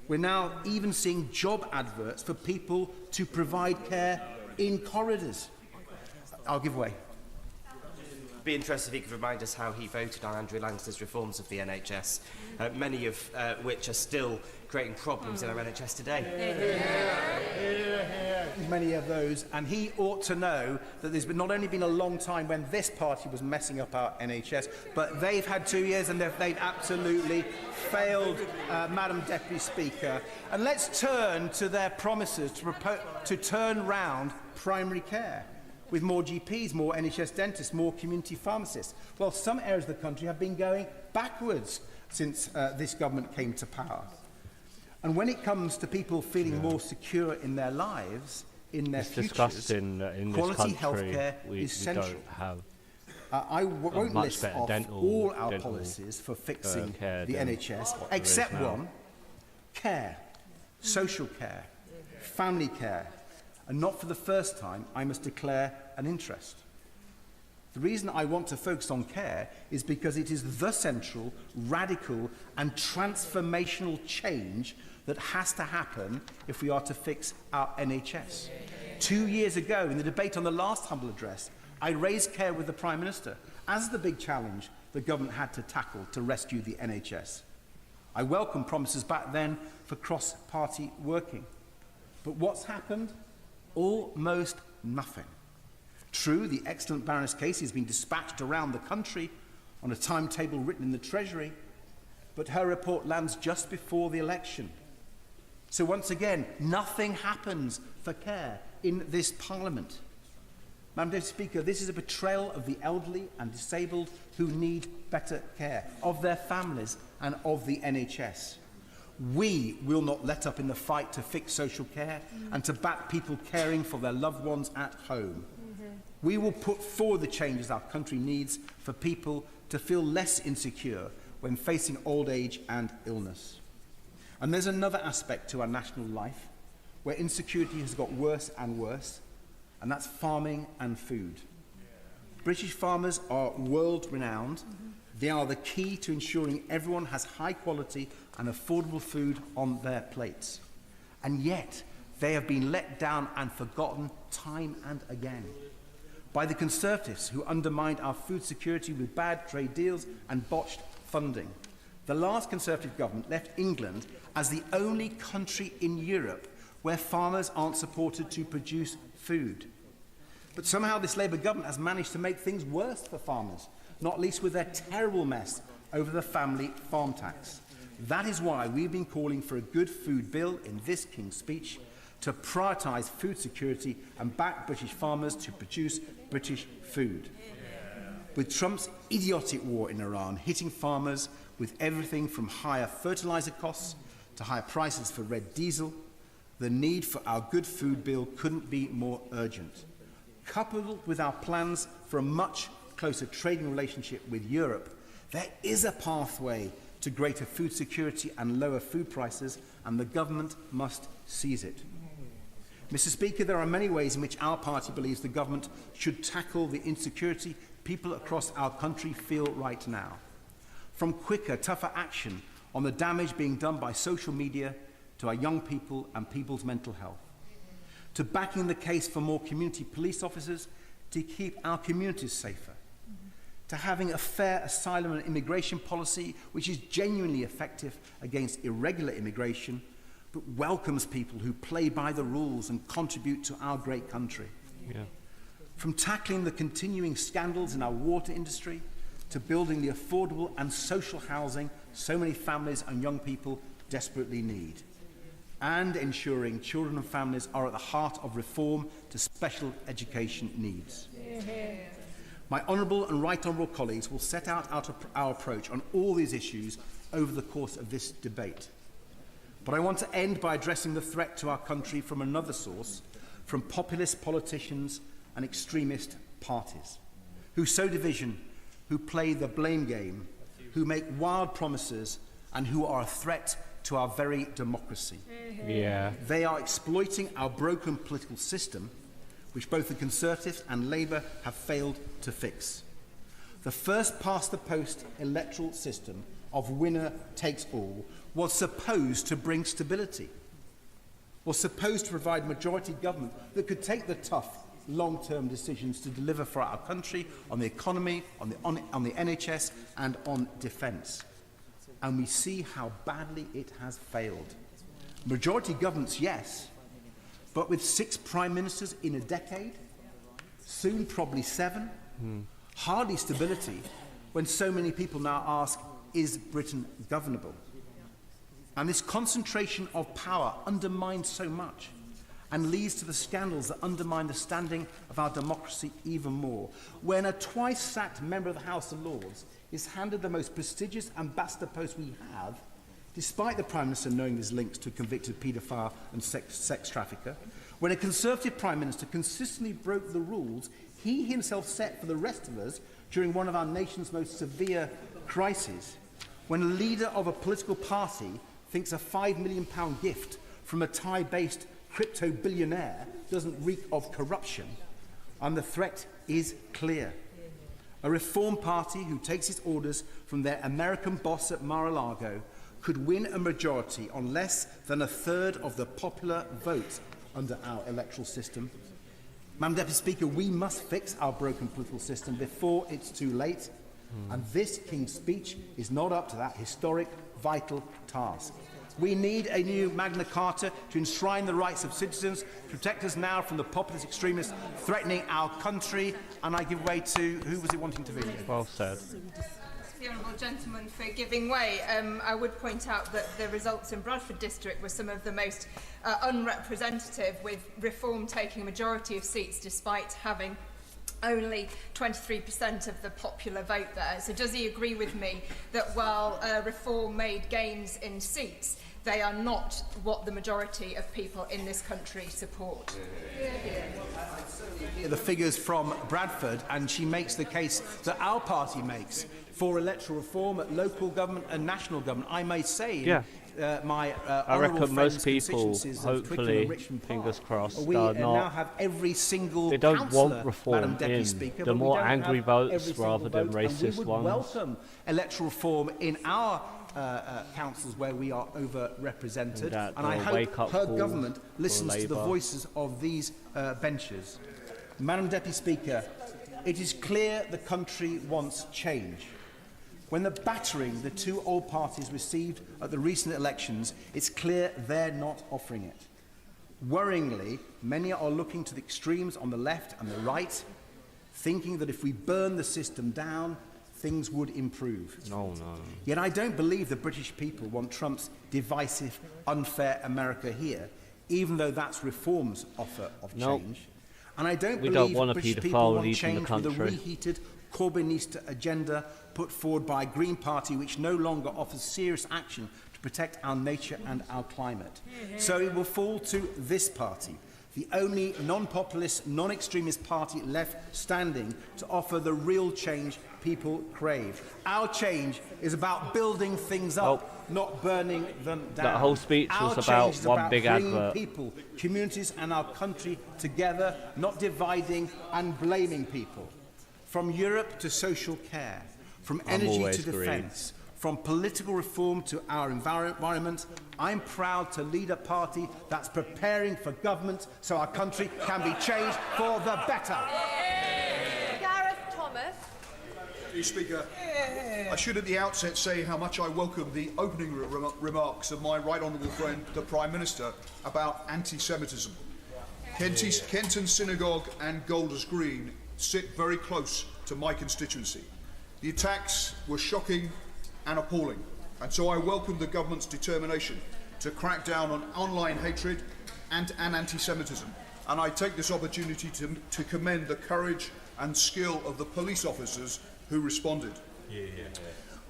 We're now even seeing job adverts for people to provide care in corridors. I'll give way. Be interested if he could remind us how he voted on Andrew Langster's reforms of the NHS, many of which are still creating problems in our NHS today. Many of those, and he ought to know that there's not only been a long time when this party was messing up our NHS, but they've had 2 years and they've absolutely failed, Madam Deputy Speaker. And let's turn to their promises to turn round primary care, with more GPs, more NHS dentists, more community pharmacists. Well, some areas of the country have been going backwards since this government came to power. And when it comes to people feeling more secure in their lives, in their futures, disgusting that in this quality country healthcare we is central. don't have I won't much list better off all our policies for fixing care the than NHS, what there is except now. one: care, social care, family care. And not for the first time, I must declare an interest. The reason I want to focus on care is because it is the central, radical and transformational change that has to happen if we are to fix our NHS. 2 years ago, in the debate on the last Humble Address, I raised care with the Prime Minister as the big challenge the government had to tackle to rescue the NHS. I welcomed promises back then for cross-party working. But what's happened? Almost nothing. True, the excellent Baroness Casey has been dispatched around the country on a timetable written in the Treasury, but her report lands just before the election. So once again, nothing happens for care in this Parliament. Madam Deputy Speaker, this is a betrayal of the elderly and disabled who need better care, of their families and of the NHS. We will not let up in the fight to fix social care and to back people caring for their loved ones at home. We will put forward the changes our country needs for people to feel less insecure when facing old age and illness. And there's another aspect to our national life where insecurity has got worse and worse, and that's farming and food. British farmers are world-renowned. They are the key to ensuring everyone has high-quality and affordable food on their plates. And yet, they have been let down and forgotten time and again by the Conservatives, who undermined our food security with bad trade deals and botched funding. The last Conservative government left England as the only country in Europe where farmers aren't supported to produce food. But somehow this Labour government has managed to make things worse for farmers, not least with their terrible mess over the family farm tax. That is why we've been calling for a good food bill in this King's Speech to prioritise food security and back British farmers to produce British food. With Trump's idiotic war in Iran hitting farmers with everything from higher fertiliser costs to higher prices for red diesel, the need for our good food bill couldn't be more urgent. Coupled with our plans for a much closer trading relationship with Europe, there is a pathway to greater food security and lower food prices, and the government must seize it. Mr. Speaker, there are many ways in which our party believes the government should tackle the insecurity people across our country feel right now. From quicker, tougher action on the damage being done by social media to our young people and people's mental health, to backing the case for more community police officers to keep our communities safer, to having a fair asylum and immigration policy which is genuinely effective against irregular immigration, but welcomes people who play by the rules and contribute to our great country. Yeah. From tackling the continuing scandals in our water industry to building the affordable and social housing so many families and young people desperately need, and ensuring children and families are at the heart of reform to special education needs. My honourable and right honourable colleagues will set out our approach on all these issues over the course of this debate. But I want to end by addressing the threat to our country from another source, from populist politicians and extremist parties, who sow division, who play the blame game, who make wild promises, and who are a threat to our very democracy. Yeah. They are exploiting our broken political system, which both the Conservatives and Labour have failed to fix. The first past-the-post electoral system of winner takes all was supposed to bring stability, was supposed to provide majority government that could take the tough, long-term decisions to deliver for our country on the economy, on the NHS and on defence. And we see how badly it has failed. Majority governments, yes, but with 6 prime ministers in a decade, soon probably 7, hardly stability when so many people now ask, is Britain governable? And this concentration of power undermines so much and leads to the scandals that undermine the standing of our democracy even more. When a twice-sacked member of the House of Lords is handed the most prestigious ambassador post we have, despite the Prime Minister knowing his links to a convicted paedophile and sex trafficker, when a Conservative Prime Minister consistently broke the rules he himself set for the rest of us during one of our nation's most severe crises, when a leader of a political party thinks a £5 million gift from a Thai-based crypto billionaire doesn't reek of corruption, and the threat is clear. A Reform Party who takes its orders from their American boss at Mar-a-Lago could win a majority on less than a third of the popular vote under our electoral system. Madam Deputy Speaker, we must fix our broken political system before it's too late, and this King's Speech is not up to that historic, vital task. We need a new Magna Carta to enshrine the rights of citizens, protect us now from the populist extremists threatening our country. And I give way to, who was it wanting to be? Well said. The honourable gentleman for giving way. I would point out that the results in Bradford district were some of the most unrepresentative, with Reform taking a majority of seats despite having only 23% of the popular vote there. So does he agree with me that while Reform made gains in seats, they are not what the majority of people in this country support? The figures from Bradford, and she makes the case that our party makes for electoral reform at local government and national government. I may say, my I reckon most people, hopefully, fingers crossed, we are now not. have every single They don't councillor, want reform Madam Deputy in. Speaker, The but we more don't angry have votes every single rather than vote, and racist we would ones. welcome electoral reform in our councils where we are overrepresented, and I hope her government listens to the voices of these benches. Madam Deputy Speaker, it is clear the country wants change. When the battering the two old parties received at the recent elections, it's clear they're not offering it. Worryingly, many are looking to the extremes on the left and the right, thinking that if we burn the system down, things would improve. No. Yet I don't believe the British people want Trump's divisive, unfair America here, even though that's Reform's offer of change. And I don't believe British people want change with a reheated Corbynista agenda put forward by a Green Party which no longer offers serious action to protect our nature and our climate. So it will fall to this party, the only non-populist, non-extremist party left standing to offer the real change people crave. Our change is about building things up, not burning them down. That whole speech was about one big advert. People, communities and our country together, not dividing and blaming people. From Europe to social care, from energy to defence, from political reform to our environment, I'm proud to lead a party that's preparing for government so our country can be changed for the better. Gareth Thomas. Speaker, I should at the outset say how much I welcome the opening remarks of my right honourable friend, the Prime Minister, about anti-Semitism. Kenton Synagogue and Golders Green sit very close to my constituency. The attacks were shocking and appalling, and so I welcome the government's determination to crack down on online hatred and anti-Semitism. And I take this opportunity to commend the courage and skill of the police officers who responded.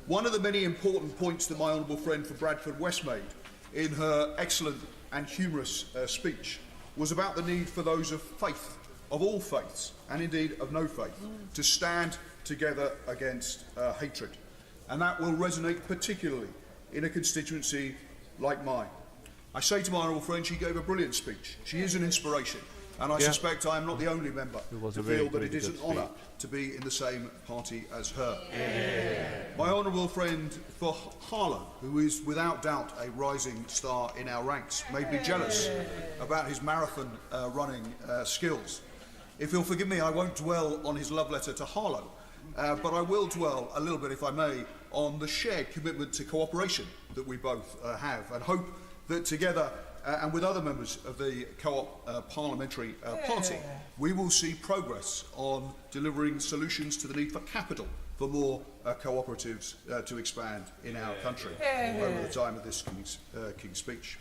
One of the many important points that my honourable friend for Bradford West made in her excellent and humorous speech was about the need for those of faith, of all faiths, and indeed of no faith, to stand together against hatred. And that will resonate particularly in a constituency like mine. I say to my honourable friend, she gave a brilliant speech. She is an inspiration. And I suspect I am not the only member to feel that it is an honour to be in the same party as her. My honourable friend for Harlow, who is without doubt a rising star in our ranks, made me jealous about his marathon running skills. If he'll forgive me, I won't dwell on his love letter to Harlow, but I will dwell a little bit, if I may, on the shared commitment to cooperation that we both have, and hope that together and with other members of the Co-op Parliamentary Party, we will see progress on delivering solutions to the need for capital for more cooperatives to expand in our country over the time of this King's Speech.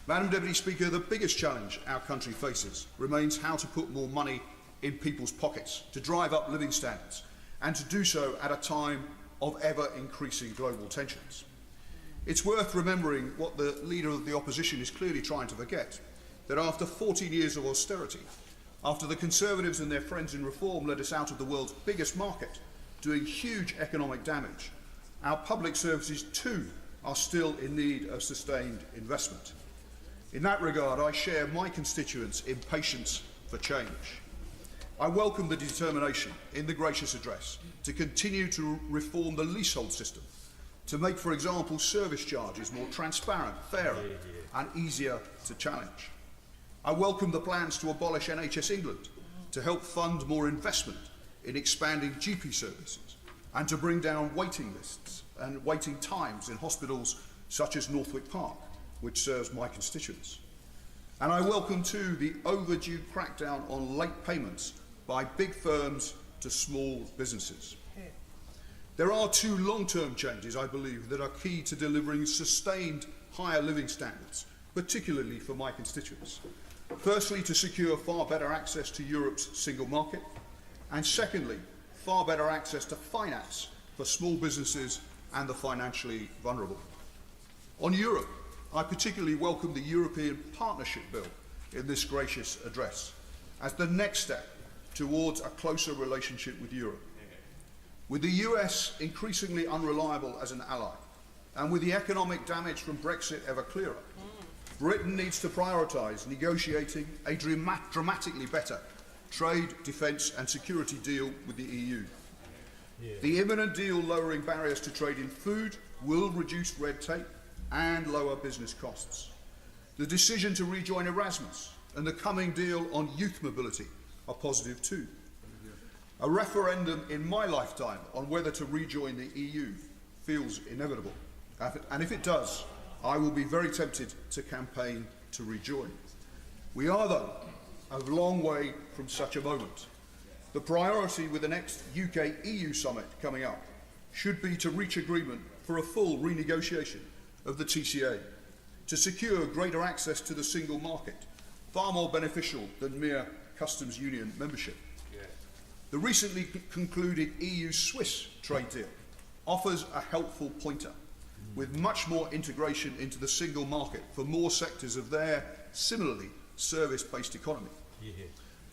Madam Deputy Speaker, the biggest challenge our country faces remains how to put more money in people's pockets, to drive up living standards, and to do so at a time of ever-increasing global tensions. It's worth remembering what the Leader of the Opposition is clearly trying to forget, that after 14 years of austerity, after the Conservatives and their friends in Reform led us out of the world's biggest market, doing huge economic damage, our public services too are still in need of sustained investment. In that regard, I share my constituents' impatience for change. I welcome the determination in the gracious address to continue to reform the leasehold system, to make, for example, service charges more transparent, fairer and easier to challenge. I welcome the plans to abolish NHS England, to help fund more investment in expanding GP services and to bring down waiting lists and waiting times in hospitals such as Northwick Park, which serves my constituents. And I welcome too the overdue crackdown on late payments by big firms to small businesses. There are two long-term changes, I believe, that are key to delivering sustained higher living standards, particularly for my constituents. Firstly, to secure far better access to Europe's single market, and secondly, far better access to finance for small businesses and the financially vulnerable. On Europe, I particularly welcome the European Partnership Bill in this gracious address as the next step towards a closer relationship with Europe. With the US increasingly unreliable as an ally, and with the economic damage from Brexit ever clearer, Britain needs to prioritise negotiating a dramatically better trade, defence and security deal with the EU. The imminent deal lowering barriers to trade in food will reduce red tape and lower business costs. The decision to rejoin Erasmus and the coming deal on youth mobility are positive too. A referendum in my lifetime on whether to rejoin the EU feels inevitable. And if it does, I will be very tempted to campaign to rejoin. We are, though, a long way from such a moment. The priority with the next UK-EU summit coming up should be to reach agreement for a full renegotiation of the TCA, to secure greater access to the single market, far more beneficial than mere customs union membership. The recently concluded EU-Swiss trade deal offers a helpful pointer, with much more integration into the single market for more sectors of their similarly service-based economy.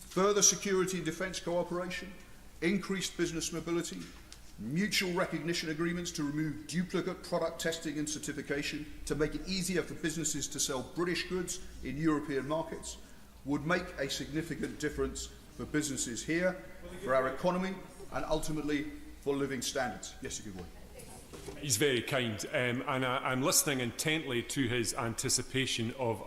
Further security and defence cooperation, increased business mobility, mutual recognition agreements to remove duplicate product testing and certification to make it easier for businesses to sell British goods in European markets would make a significant difference for businesses here, for our economy and ultimately for living standards. Yes, good one. He's very kind, and I'm listening intently to his anticipation of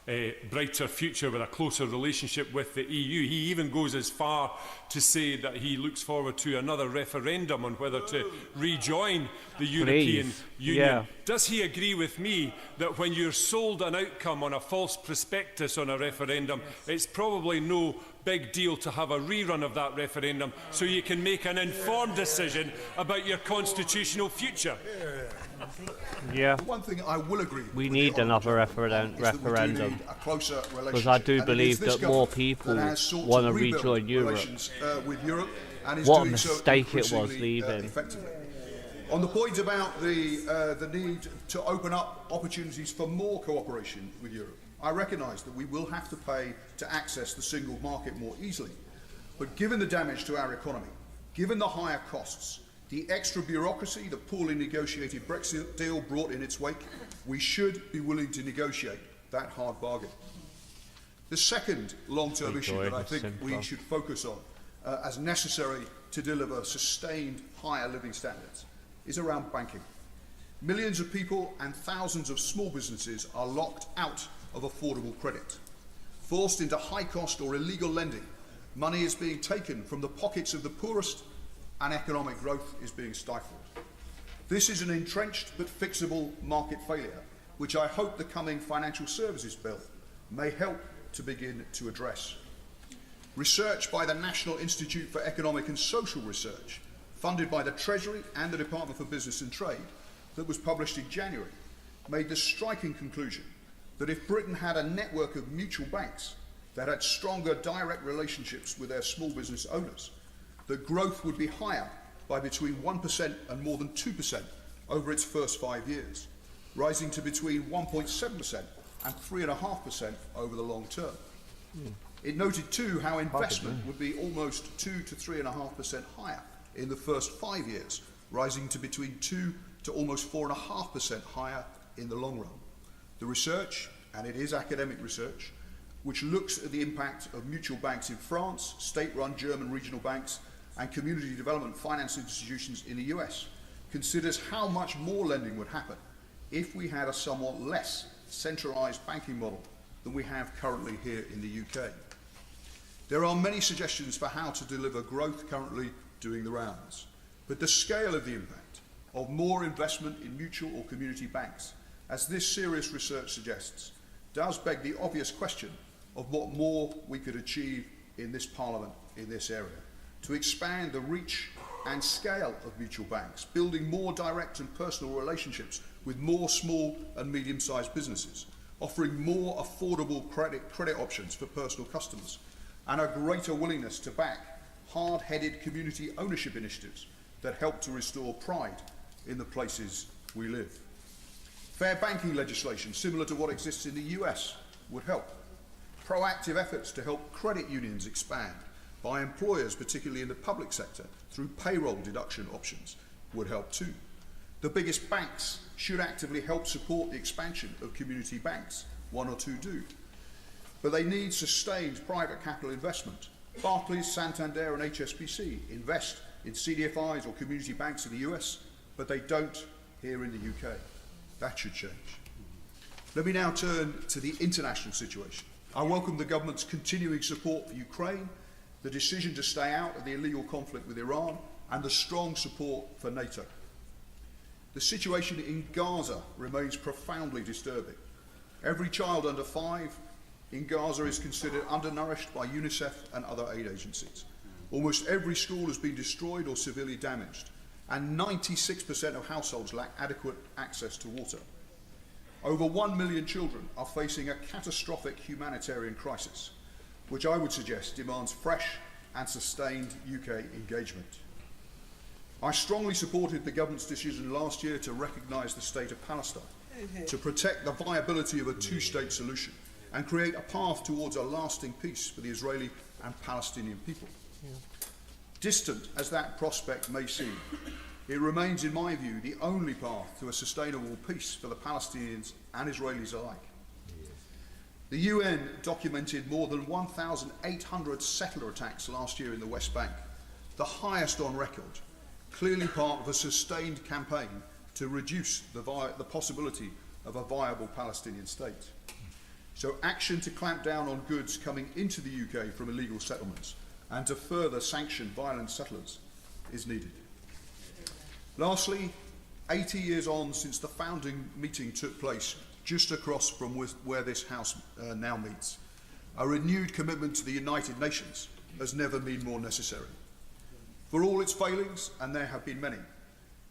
brighter future with a closer relationship with the EU. He even goes as far to say that he looks forward to another referendum on whether to rejoin the European Union. Yeah. Does he agree with me that when you're sold an outcome on a false prospectus on a referendum, it's probably no big deal to have a rerun of that referendum so you can make an informed decision about your constitutional future? Yeah. One thing I will agree with We need another referendum because I do believe that more people want to rejoin Europe. With Europe and is What a doing so mistake it was increasingly, leaving. effectively. On the point about the need to open up opportunities for more cooperation with Europe, I recognise that we will have to pay to access the single market more easily. But given the damage to our economy, given the higher costs, the extra bureaucracy the poorly negotiated Brexit deal brought in its wake, we should be willing to negotiate that hard bargain. The second long-term issue that I think we should focus on as necessary to deliver sustained higher living standards is around banking. Millions of people and thousands of small businesses are locked out of affordable credit. Forced into high-cost or illegal lending, money is being taken from the pockets of the poorest and economic growth is being stifled. This is an entrenched but fixable market failure, which I hope the coming Financial Services Bill may help to begin to address. Research by the National Institute for Economic and Social Research, funded by the Treasury and the Department for Business and Trade, that was published in January, made the striking conclusion that if Britain had a network of mutual banks that had stronger direct relationships with their small business owners, that growth would be higher by between 1% and more than 2% over its first 5 years, rising to between 1.7% and 3.5% over the long term. It noted too how investment would be almost 2 to 3.5% higher in the first 5 years, rising to between 2 to almost 4.5% higher in the long run. The research, and it is academic research, which looks at the impact of mutual banks in France, state-run German regional banks, and community development finance institutions in the US, considers how much more lending would happen if we had a somewhat less centralised banking model than we have currently here in the UK. There are many suggestions for how to deliver growth currently doing the rounds, but the scale of the impact of more investment in mutual or community banks, as this serious research suggests, does beg the obvious question of what more we could achieve in this Parliament in this area, to expand the reach and scale of mutual banks, building more direct and personal relationships with more small and medium-sized businesses, offering more affordable credit options for personal customers, and a greater willingness to back hard-headed community ownership initiatives that help to restore pride in the places we live. Fair banking legislation, similar to what exists in the US, would help. Proactive efforts to help credit unions expand by employers, particularly in the public sector, through payroll deduction options would help too. The biggest banks should actively help support the expansion of community banks. One or two do. But they need sustained private capital investment. Barclays, Santander and HSBC invest in CDFIs or community banks in the US, but they don't here in the UK. That should change. Let me now turn to the international situation. I welcome the government's continuing support for Ukraine, the decision to stay out of the illegal conflict with Iran, and the strong support for NATO. The situation in Gaza remains profoundly disturbing. Every child under 5 in Gaza is considered undernourished by UNICEF and other aid agencies. Almost every school has been destroyed or severely damaged, and 96% of households lack adequate access to water. Over 1 million children are facing a catastrophic humanitarian crisis, which I would suggest demands fresh and sustained UK engagement. I strongly supported the government's decision last year to recognise the state of Palestine, to protect the viability of a two-state solution and create a path towards a lasting peace for the Israeli and Palestinian people. Distant as that prospect may seem, it remains, in my view, the only path to a sustainable peace for the Palestinians and Israelis alike. The UN documented more than 1,800 settler attacks last year in the West Bank, the highest on record, clearly part of a sustained campaign to reduce the possibility of a viable Palestinian state. So action to clamp down on goods coming into the UK from illegal settlements and to further sanction violent settlers is needed. Lastly, 80 years on since the founding meeting took place just across from where this House now meets, a renewed commitment to the United Nations has never been more necessary. For all its failings, and there have been many,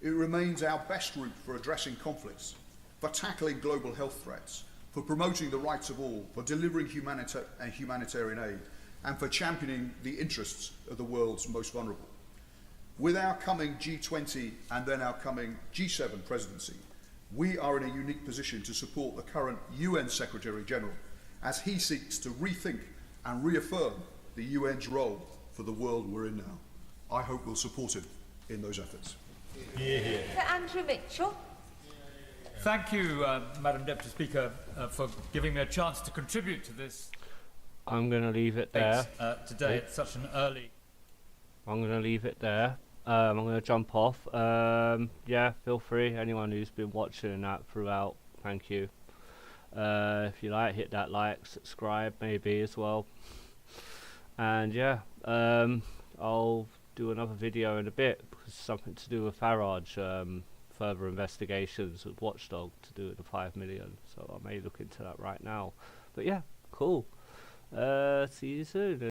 it remains our best route for addressing conflicts, for tackling global health threats, for promoting the rights of all, for delivering humanitarian aid, and for championing the interests of the world's most vulnerable. With our coming G20 and then our coming G7 presidency, we are in a unique position to support the current UN Secretary-General as he seeks to rethink and reaffirm the UN's role for the world we're in now. I hope we'll support him in those efforts. Sir Andrew Mitchell. Thank you, Madam Deputy Speaker, for giving me a chance to contribute to this. I'm going to leave it there. Today at such an early... I'm going to leave it there. I'm going to jump off. Yeah, feel free. Anyone who's been watching that throughout, thank you. If you like, hit that like, subscribe maybe as well. And yeah, I'll do another video in a bit because something to do with Farage, further investigations with Watchdog to do with the 5 million. So I may look into that right now. But yeah, cool. See you soon.